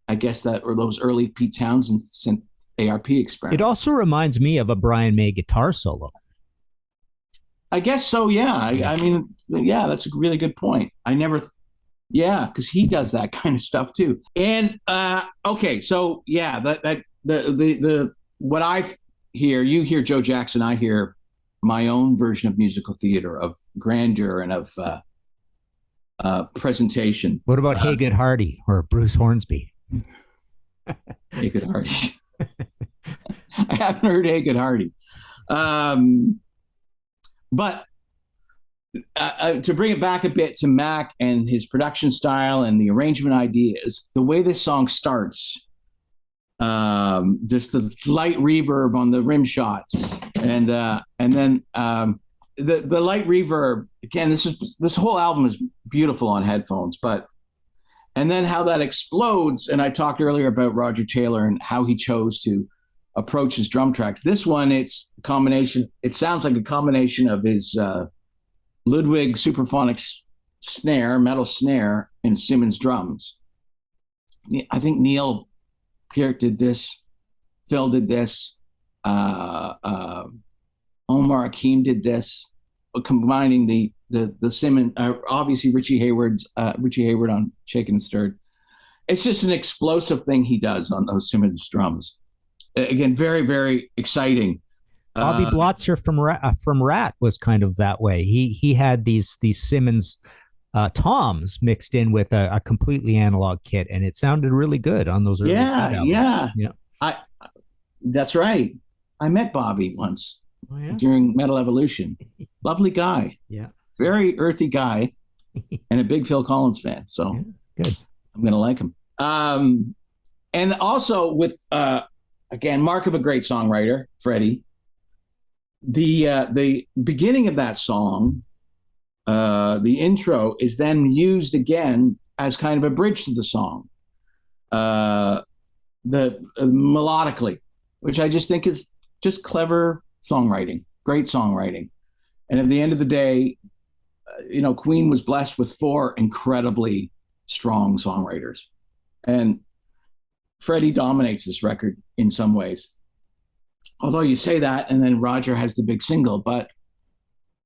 I guess those early Pete Townsend synth ARP experiments. It also reminds me of a Brian May guitar solo. I guess so, yeah. I mean, that's a really good point. Because he does that kind of stuff too. And okay, so the what I hear, you hear Joe Jackson, I hear my own version of musical theater, of grandeur and of presentation. What about Hey Good Hardy or Bruce Hornsby? Hey Good Hardy. I haven't heard Hey Good Hardy. But to bring it back a bit to Mac and his production style and the arrangement ideas, the way this song starts, just the light reverb on the rim shots, and then the light reverb, again, this whole album is beautiful on headphones, and then how that explodes. And I talked earlier about Roger Taylor and how he chose to approach his drum tracks. This one, it's a combination. It sounds like a combination of his Ludwig Superphonics snare, metal snare, and Simmons drums. I think Neil Peart did this, Phil did this, Omar Hakim did this, combining the Simmons, obviously Richie Hayward on Shaken and Stirred. It's just an explosive thing he does on those Simmons drums. Again, very, very exciting. Bobby Blotzer from Rat was kind of that way. He had these Simmons toms mixed in with a completely analog kit, and it sounded really good on those early albums. Yeah. That's right. I met Bobby once during Metal Evolution. Lovely guy. Yeah. Very earthy guy, and a big Phil Collins fan. So good. I'm gonna like him. And also with again, mark of a great songwriter, Freddie. The beginning of that song, the intro, is then used again as kind of a bridge to the song, melodically, which I just think is just clever songwriting, great songwriting. And at the end of the day, Queen was blessed with 4 incredibly strong songwriters, and Freddie dominates this record in some ways. Although you say that, and then Roger has the big single, but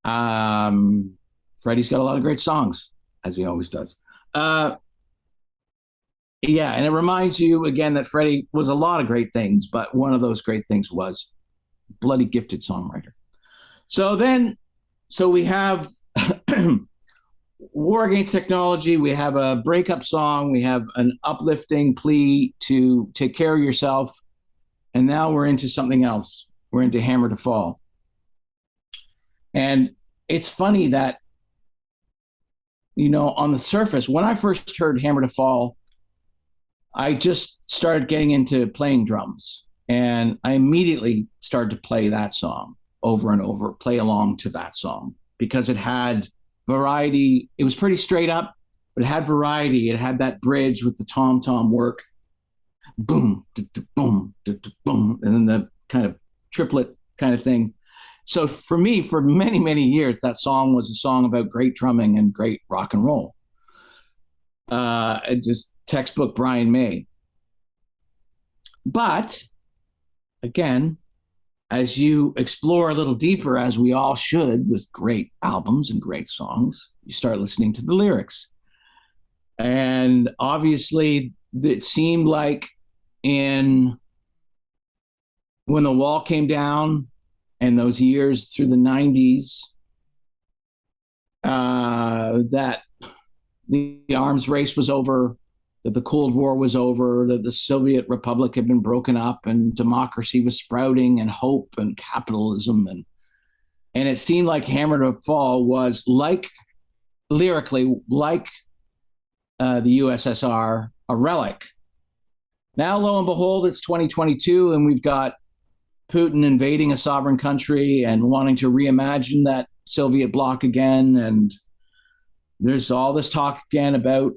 Freddie's got a lot of great songs, as he always does. And it reminds you again that Freddie was a lot of great things, but one of those great things was bloody gifted songwriter. So we have War Against Technology, we have a breakup song, we have an uplifting plea to take care of yourself, and now we're into something else. We're into Hammer to Fall. And it's funny that, on the surface, when I first heard Hammer to Fall, I just started getting into playing drums, and I immediately started to play that song over and over, play along to that song, because it had variety. It was pretty straight up, but it had variety. It had that bridge with the tom-tom work. Boom, boom, boom, and then the kind of triplet kind of thing. So for me, for many, many years, that song was a song about great drumming and great rock and roll. Just textbook Brian May. But again, as you explore a little deeper, as we all should with great albums and great songs, you start listening to the lyrics. And obviously, it seemed like when the wall came down and those years through the 90s, that the arms race was over, that the Cold War was over, that the Soviet Republic had been broken up and democracy was sprouting and hope and capitalism. And it seemed like Hammer to Fall was lyrically, like the USSR, a relic. Now, lo and behold, it's 2022, and we've got Putin invading a sovereign country and wanting to reimagine that Soviet bloc again. And there's all this talk again about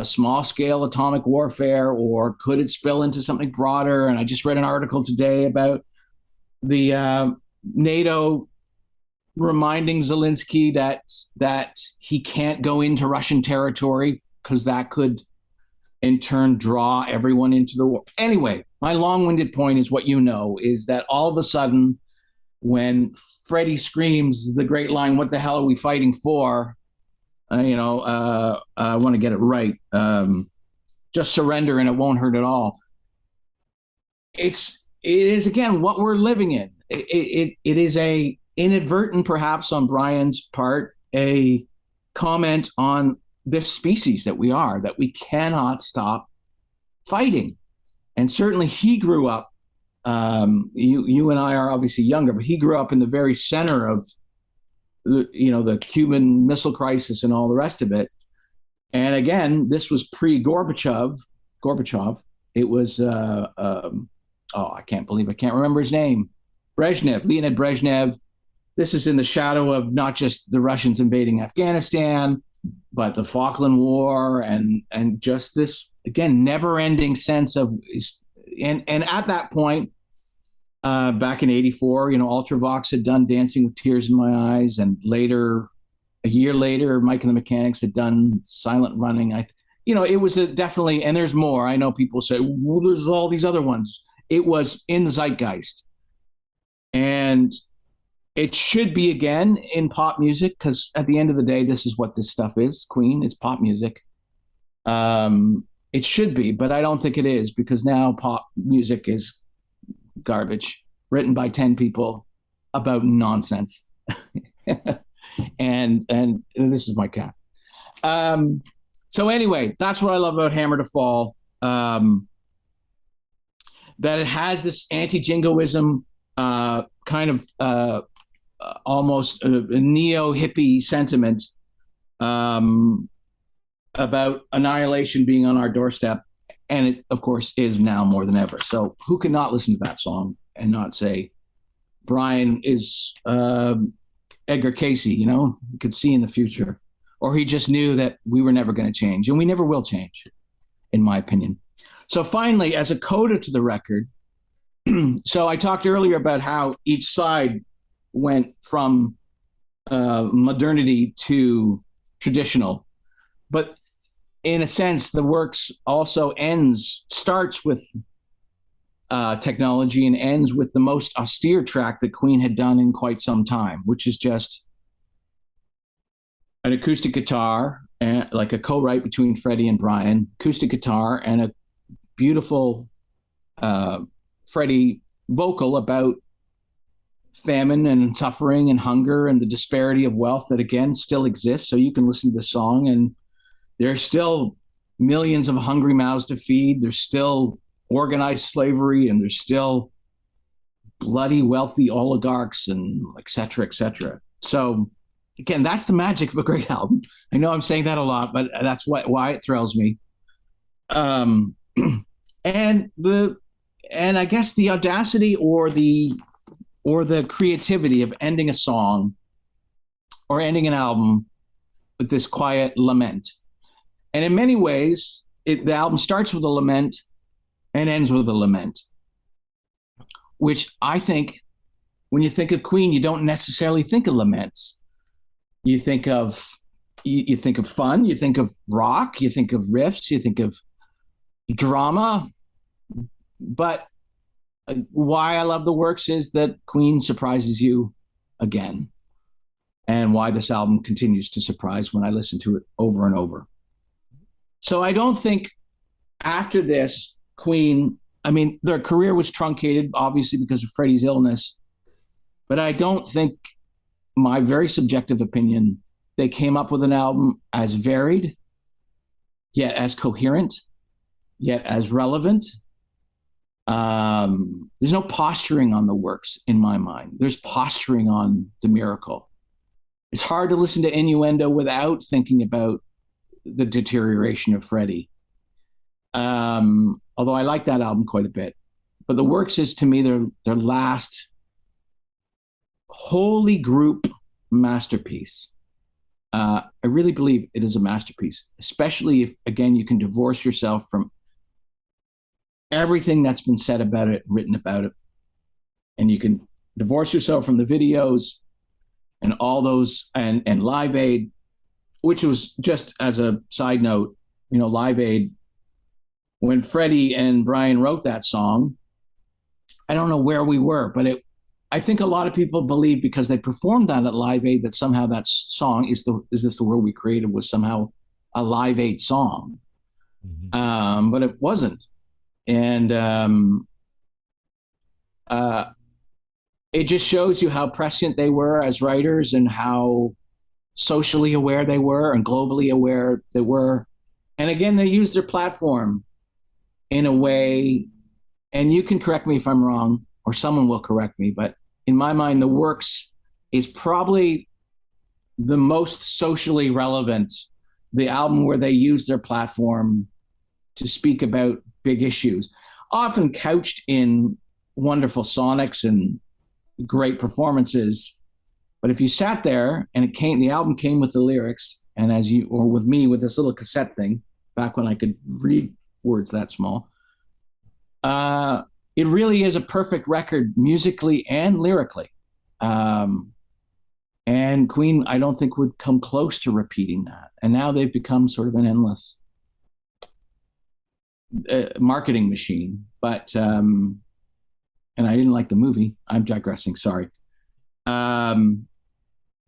small-scale atomic warfare, or could it spill into something broader? And I just read an article today about the NATO reminding Zelensky that he can't go into Russian territory because that could in turn draw everyone into the war. Anyway, my long-winded point is is that all of a sudden, when Freddie screams the great line, "What the hell are we fighting for?" I want to get it right. Just surrender and it won't hurt at all. It is again what we're living in. It is a inadvertent, perhaps on Brian's part, a comment on this species that we are, that we cannot stop fighting. And certainly he grew up, you and I are obviously younger, but he grew up in the very center of the Cuban Missile Crisis and all the rest of it. And again, this was pre-Gorbachev. It was, I can't remember his name. Leonid Brezhnev. This is in the shadow of not just the Russians invading Afghanistan, but the Falkland War, and just this, again, never-ending sense of, and at that point, back in '84, Ultravox had done Dancing with Tears in My Eyes, and later a year later, Mike and the Mechanics had done Silent Running. It was definitely, and there's more. I know people say, well, there's all these other ones. It was in the zeitgeist. And it should be again in pop music, because at the end of the day, this is what this stuff is. Queen is pop music. It should be, but I don't think it is, because now pop music is garbage written by 10 people about nonsense. and this is my cat. So anyway, that's what I love about Hammer to Fall. That it has this anti-jingoism, kind of almost a neo-hippie sentiment about annihilation being on our doorstep. And it, of course, is now more than ever. So who can not listen to that song and not say, Brian is Edgar Casey, you could see in the future. Or he just knew that we were never going to change. And we never will change, in my opinion. So finally, as a coda to the record, so I talked earlier about how each side went from modernity to traditional. But in a sense, the works also starts with technology and ends with the most austere track that Queen had done in quite some time, which is just an acoustic guitar, and like a co-write between Freddie and Brian, acoustic guitar, and a beautiful Freddie vocal about famine and suffering and hunger and the disparity of wealth that, again, still exists. So you can listen to the song, and there's still millions of hungry mouths to feed. There's still organized slavery, and there's still bloody wealthy oligarchs, and et cetera, et cetera. So again, that's the magic of a great album. I know I'm saying that a lot, but that's why it thrills me. And I guess the audacity or the creativity of ending a song or ending an album with this quiet lament. And in many ways, the album starts with a lament and ends with a lament, which I think, when you think of Queen, you don't necessarily think of laments. You think of fun, you think of rock, you think of riffs, you think of drama. But why I love the works is that Queen surprises you again, and why this album continues to surprise when I listen to it over and over. So I don't think after this, Queen, their career was truncated, obviously, because of Freddie's illness. But I don't think, my very subjective opinion, they came up with an album as varied, yet as coherent, yet as relevant. There's no posturing on the works, in my mind. There's posturing on The Miracle. It's hard to listen to Innuendo without thinking about the deterioration of Freddie. Although I like that album quite a bit. But the works is, to me, their last wholly group masterpiece. I really believe it is a masterpiece, especially if, again, you can divorce yourself from everything that's been said about it, written about it, and you can divorce yourself from the videos and all those, and Live Aid, which was, just as a side note, Live Aid, when Freddie and Brian wrote that song, I don't know where we were, but I think a lot of people believe, because they performed that at Live Aid, that somehow that song, Is This the World We Created, was somehow a Live Aid song. Mm-hmm. But it wasn't. And it just shows you how prescient they were as writers, and how socially aware they were, and globally aware they were. And again, they used their platform in a way, and you can correct me if I'm wrong, or someone will correct me, but in my mind, The Works is probably the most socially relevant, the album where they use their platform to speak about big issues, often couched in wonderful sonics and great performances. But if you sat there and the album came with the lyrics, and or with me with this little cassette thing, back when I could read words that small, it really is a perfect record, musically and lyrically. And Queen, I don't think would come close to repeating that. And now they've become sort of an endless marketing machine. But and I didn't like the movie. I'm digressing. Sorry. The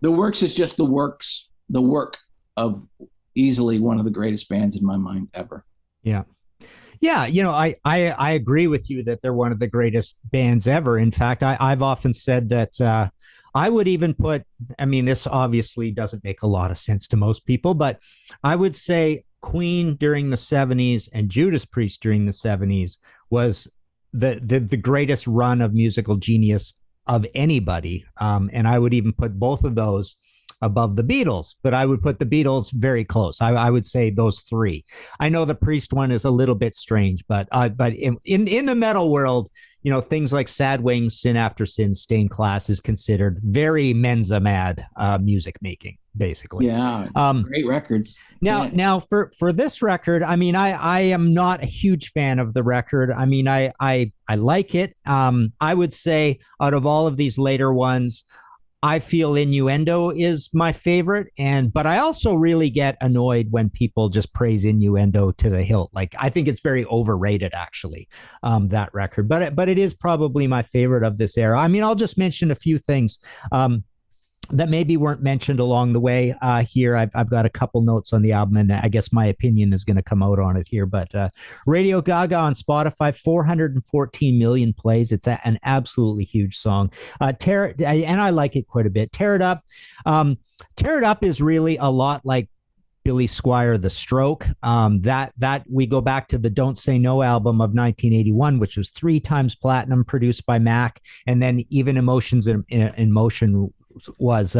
Works is just the work of easily one of the greatest bands in my mind ever. Yeah. Yeah, I agree with you that they're one of the greatest bands ever. In fact, I've often said that I would even put, I mean, this obviously doesn't make a lot of sense to most people, but I would say Queen during the 70s and Judas Priest during the 70s was the greatest run of musical genius of anybody. And I would even put both of those above the Beatles, but I would put the Beatles very close. I would say those three. I know the Priest one is a little bit strange, but in the metal world, things like Sad Wings, Sin After Sin, Stained Class is considered very Mensa mad music making, basically. Yeah, great records. Now for this record, I mean, I am not a huge fan of the record. I mean, I like it. I would say out of all of these later ones, I feel Innuendo is my favorite, but I also really get annoyed when people just praise Innuendo to the hilt. Like, I think it's very overrated, actually, that record. But it is probably my favorite of this era. I mean, I'll just mention a few things that maybe weren't mentioned along the way here. I've got a couple notes on the album, and I guess my opinion is going to come out on it here. But Radio Gaga on Spotify, 414 million plays. It's an absolutely huge song. And I like it quite a bit. Tear It Up. Tear It Up is really a lot like Billy Squier, The Stroke. That we go back to the Don't Say No album of 1981, which was 3 times platinum, produced by Mac, and then even Emotions in Motion was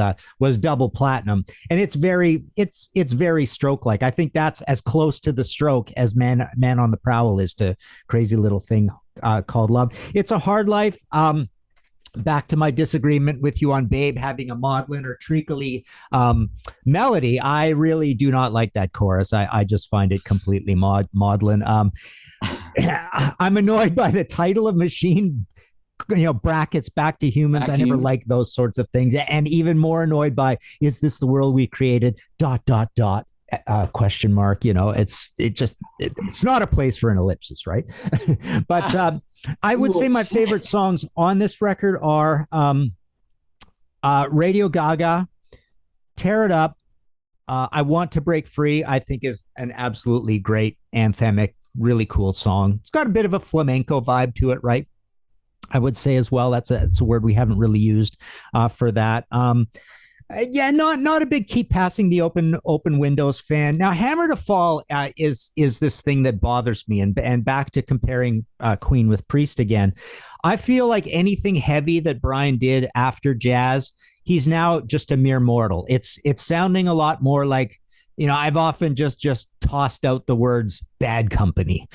double platinum, and it's very Stroke like. I think that's as close to The Stroke as Man on the Prowl is to Crazy Little Thing Called Love. It's a Hard Life. Back to my disagreement with you on Babe having a maudlin or treacly melody. I really do not like that chorus. I just find it completely maudlin. I'm annoyed by the title of Machine, brackets, Back to Humans. I never like those sorts of things. And even more annoyed by, is this the world we created? ... question mark. It's not a place for an ellipsis, right? But I would say my favorite songs on this record are Radio Gaga, Tear It Up, I Want to Break Free. I think is an absolutely great anthemic, really cool song. It's got a bit of a flamenco vibe to it, right? I would say as well. That's a word we haven't really used for that. Not a big Keep Passing the Open Windows fan. Now, Hammer to Fall is this thing that bothers me. And back to comparing Queen with Priest again, I feel like anything heavy that Brian did after jazz, he's now just a mere mortal. It's sounding a lot more like, I've often just tossed out the words Bad Company.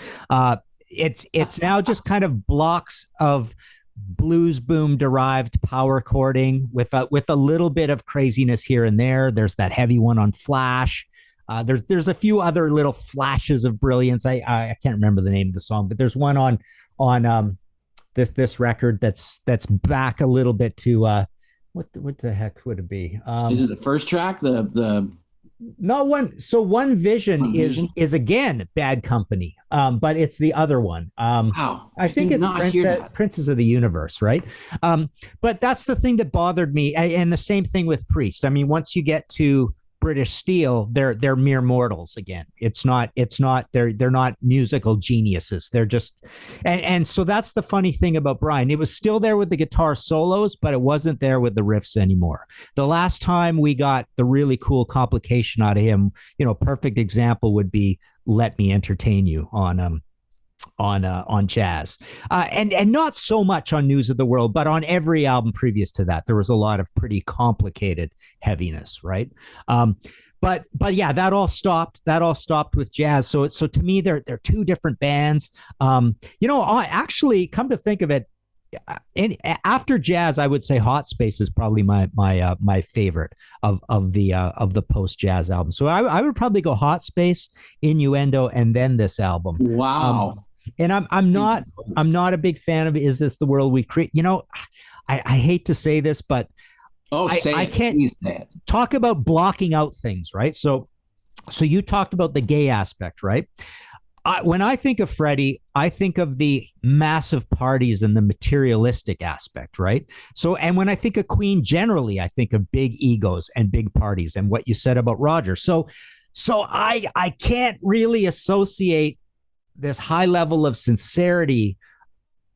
It's now just kind of blocks of blues boom derived power chording with a little bit of craziness here and there. There's that heavy one on Flash. There's a few other little flashes of brilliance. I can't remember the name of the song, but there's one on this record that's back a little bit to what the heck would it be? Is it the first track? No one. So One Vision is again Bad Company, but it's the other one. Wow, I think it's Princes of the Universe, right? But that's the thing that bothered me, and the same thing with Priest. I mean, once you get to British Steel, they're mere mortals again. It's not they're not musical geniuses. They're just and so that's the funny thing about Brian. It was still there with the guitar solos, but it wasn't there with the riffs anymore. The last time we got the really cool complication out of him, perfect example would be Let Me Entertain You on jazz, and not so much on News of the World, but on every album previous to that, there was a lot of pretty complicated heaviness, right? But yeah, that all stopped with jazz. So to me, they're two different bands. Actually, come to think of it, after jazz, I would say Hot Space is probably my favorite of the post jazz album. So I would probably go Hot Space, Innuendo, and then this album. Wow. And I'm not a big fan of Is This the World We Create? I hate to say this, but Oh, I can't talk about blocking out things, right? So you talked about the gay aspect, right? When I think of Freddie, I think of the massive parties and the materialistic aspect, right? So, and when I think of Queen generally, I think of big egos and big parties and what you said about Roger. So I can't really associate this high level of sincerity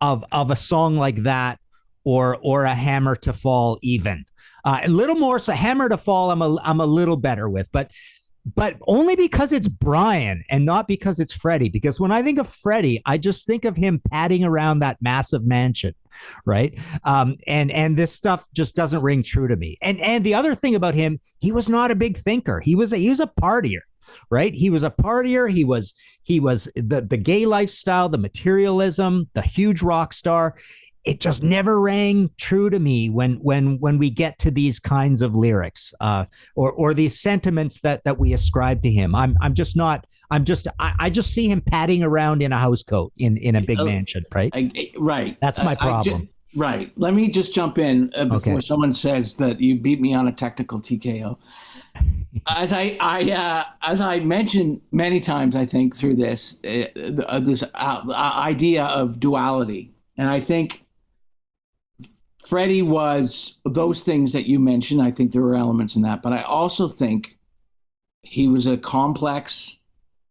of a song like that or a Hammer to Fall even. A little more so Hammer to Fall I'm a little better with, but only because it's Brian and not because it's Freddie. Because when I think of Freddie, I just think of him padding around that massive mansion, right? And this stuff just doesn't ring true to me. And the other thing about him, he was not a big thinker. He was a partier, right? He was a partier. He was the gay lifestyle, the materialism, the huge rock star. It just never rang true to me when we get to these kinds of lyrics or these sentiments that we ascribe to him. I just see him padding around in a housecoat in a big mansion, right? Right. That's my problem. Right. Let me just jump in before someone says that you beat me on a technical TKO. As I mentioned many times, I think through this idea of duality, and I think Freddie was those things that you mentioned. I think there were elements in that, but I also think he was a complex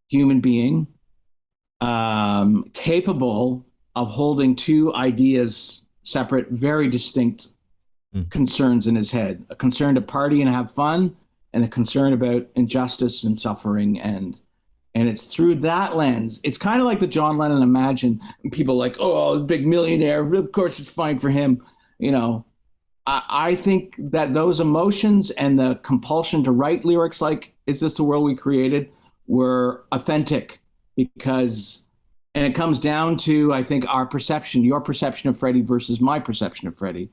human being, capable of holding two ideas separate, very distinct concerns in his head: a concern to party and have fun, and a concern about injustice and suffering. And it's through that lens. It's kind of like the John Lennon Imagine. People like, oh, big millionaire. Of course, it's fine for him. You know, I think that those emotions and the compulsion to write lyrics like "Is This the World We Created" were authentic because, and it comes down to, I think, our perception, your perception of Freddie versus my perception of Freddie,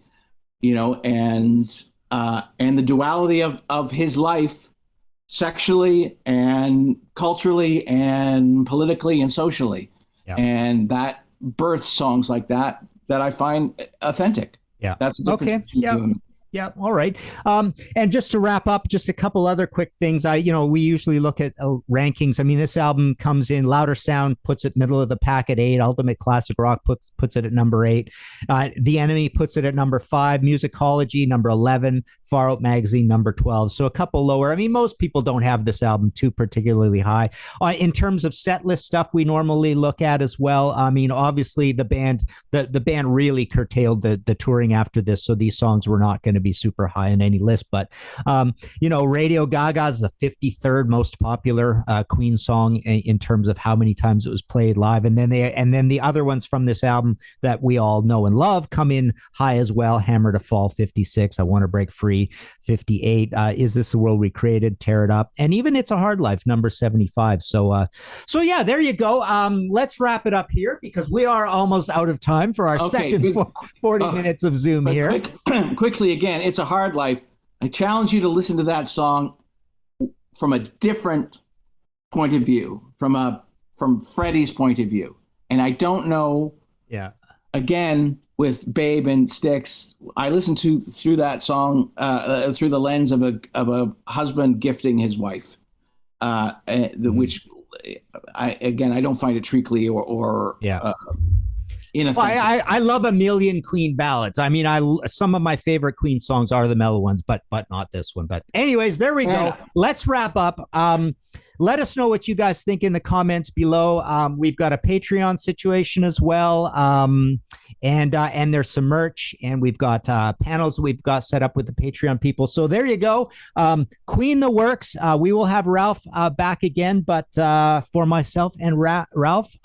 you know, and the duality of his life sexually and culturally and politically and socially. Yeah. And that births songs like that I find authentic. Yeah. That's the difference. Okay. Yeah. Yeah. All right. And just to wrap up, just a couple other quick things. We usually look at rankings. I mean, this album comes in. Louder Sound puts it middle of the pack at 8. Ultimate Classic Rock puts it at number 8. The Enemy puts it at number 5. Musicology number 11. Far Out Magazine number 12. So a couple lower. I mean, most people don't have this album too particularly high. In terms of set list stuff, we normally look at as well. I mean, obviously the band really curtailed the touring after this, so these songs were not going to be super high in any list. But Radio Gaga is the 53rd most popular Queen song in terms of how many times it was played live, and then the other ones from this album that we all know and love come in high as well. Hammer to Fall 56, I Want to Break Free 58, Is This the World We Created, Tear It Up, and even It's a Hard Life number 75. So yeah, there you go. Let's wrap it up here because we are almost out of time for our second 40 minutes of Zoom here. Quickly again, It's a Hard Life. I challenge you to listen to that song from a different point of view, from Freddie's point of view. And I don't know. Yeah. Again, with Babe and Styx, I listened through that song through the lens of a husband gifting his wife, which I don't find it treacly or I love a million Queen ballads. I mean, some of my favorite Queen songs are the mellow ones, but not this one. But anyways, there we go. Let's wrap up. Let us know what you guys think in the comments below. We've got a Patreon situation as well. And there's some merch, and we've got panels we've got set up with the Patreon people. So there you go. Queen the works. We will have Ralph back again, but for myself and Ralph,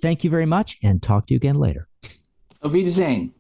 thank you very much, and talk to you again later. Auf Wiedersehen.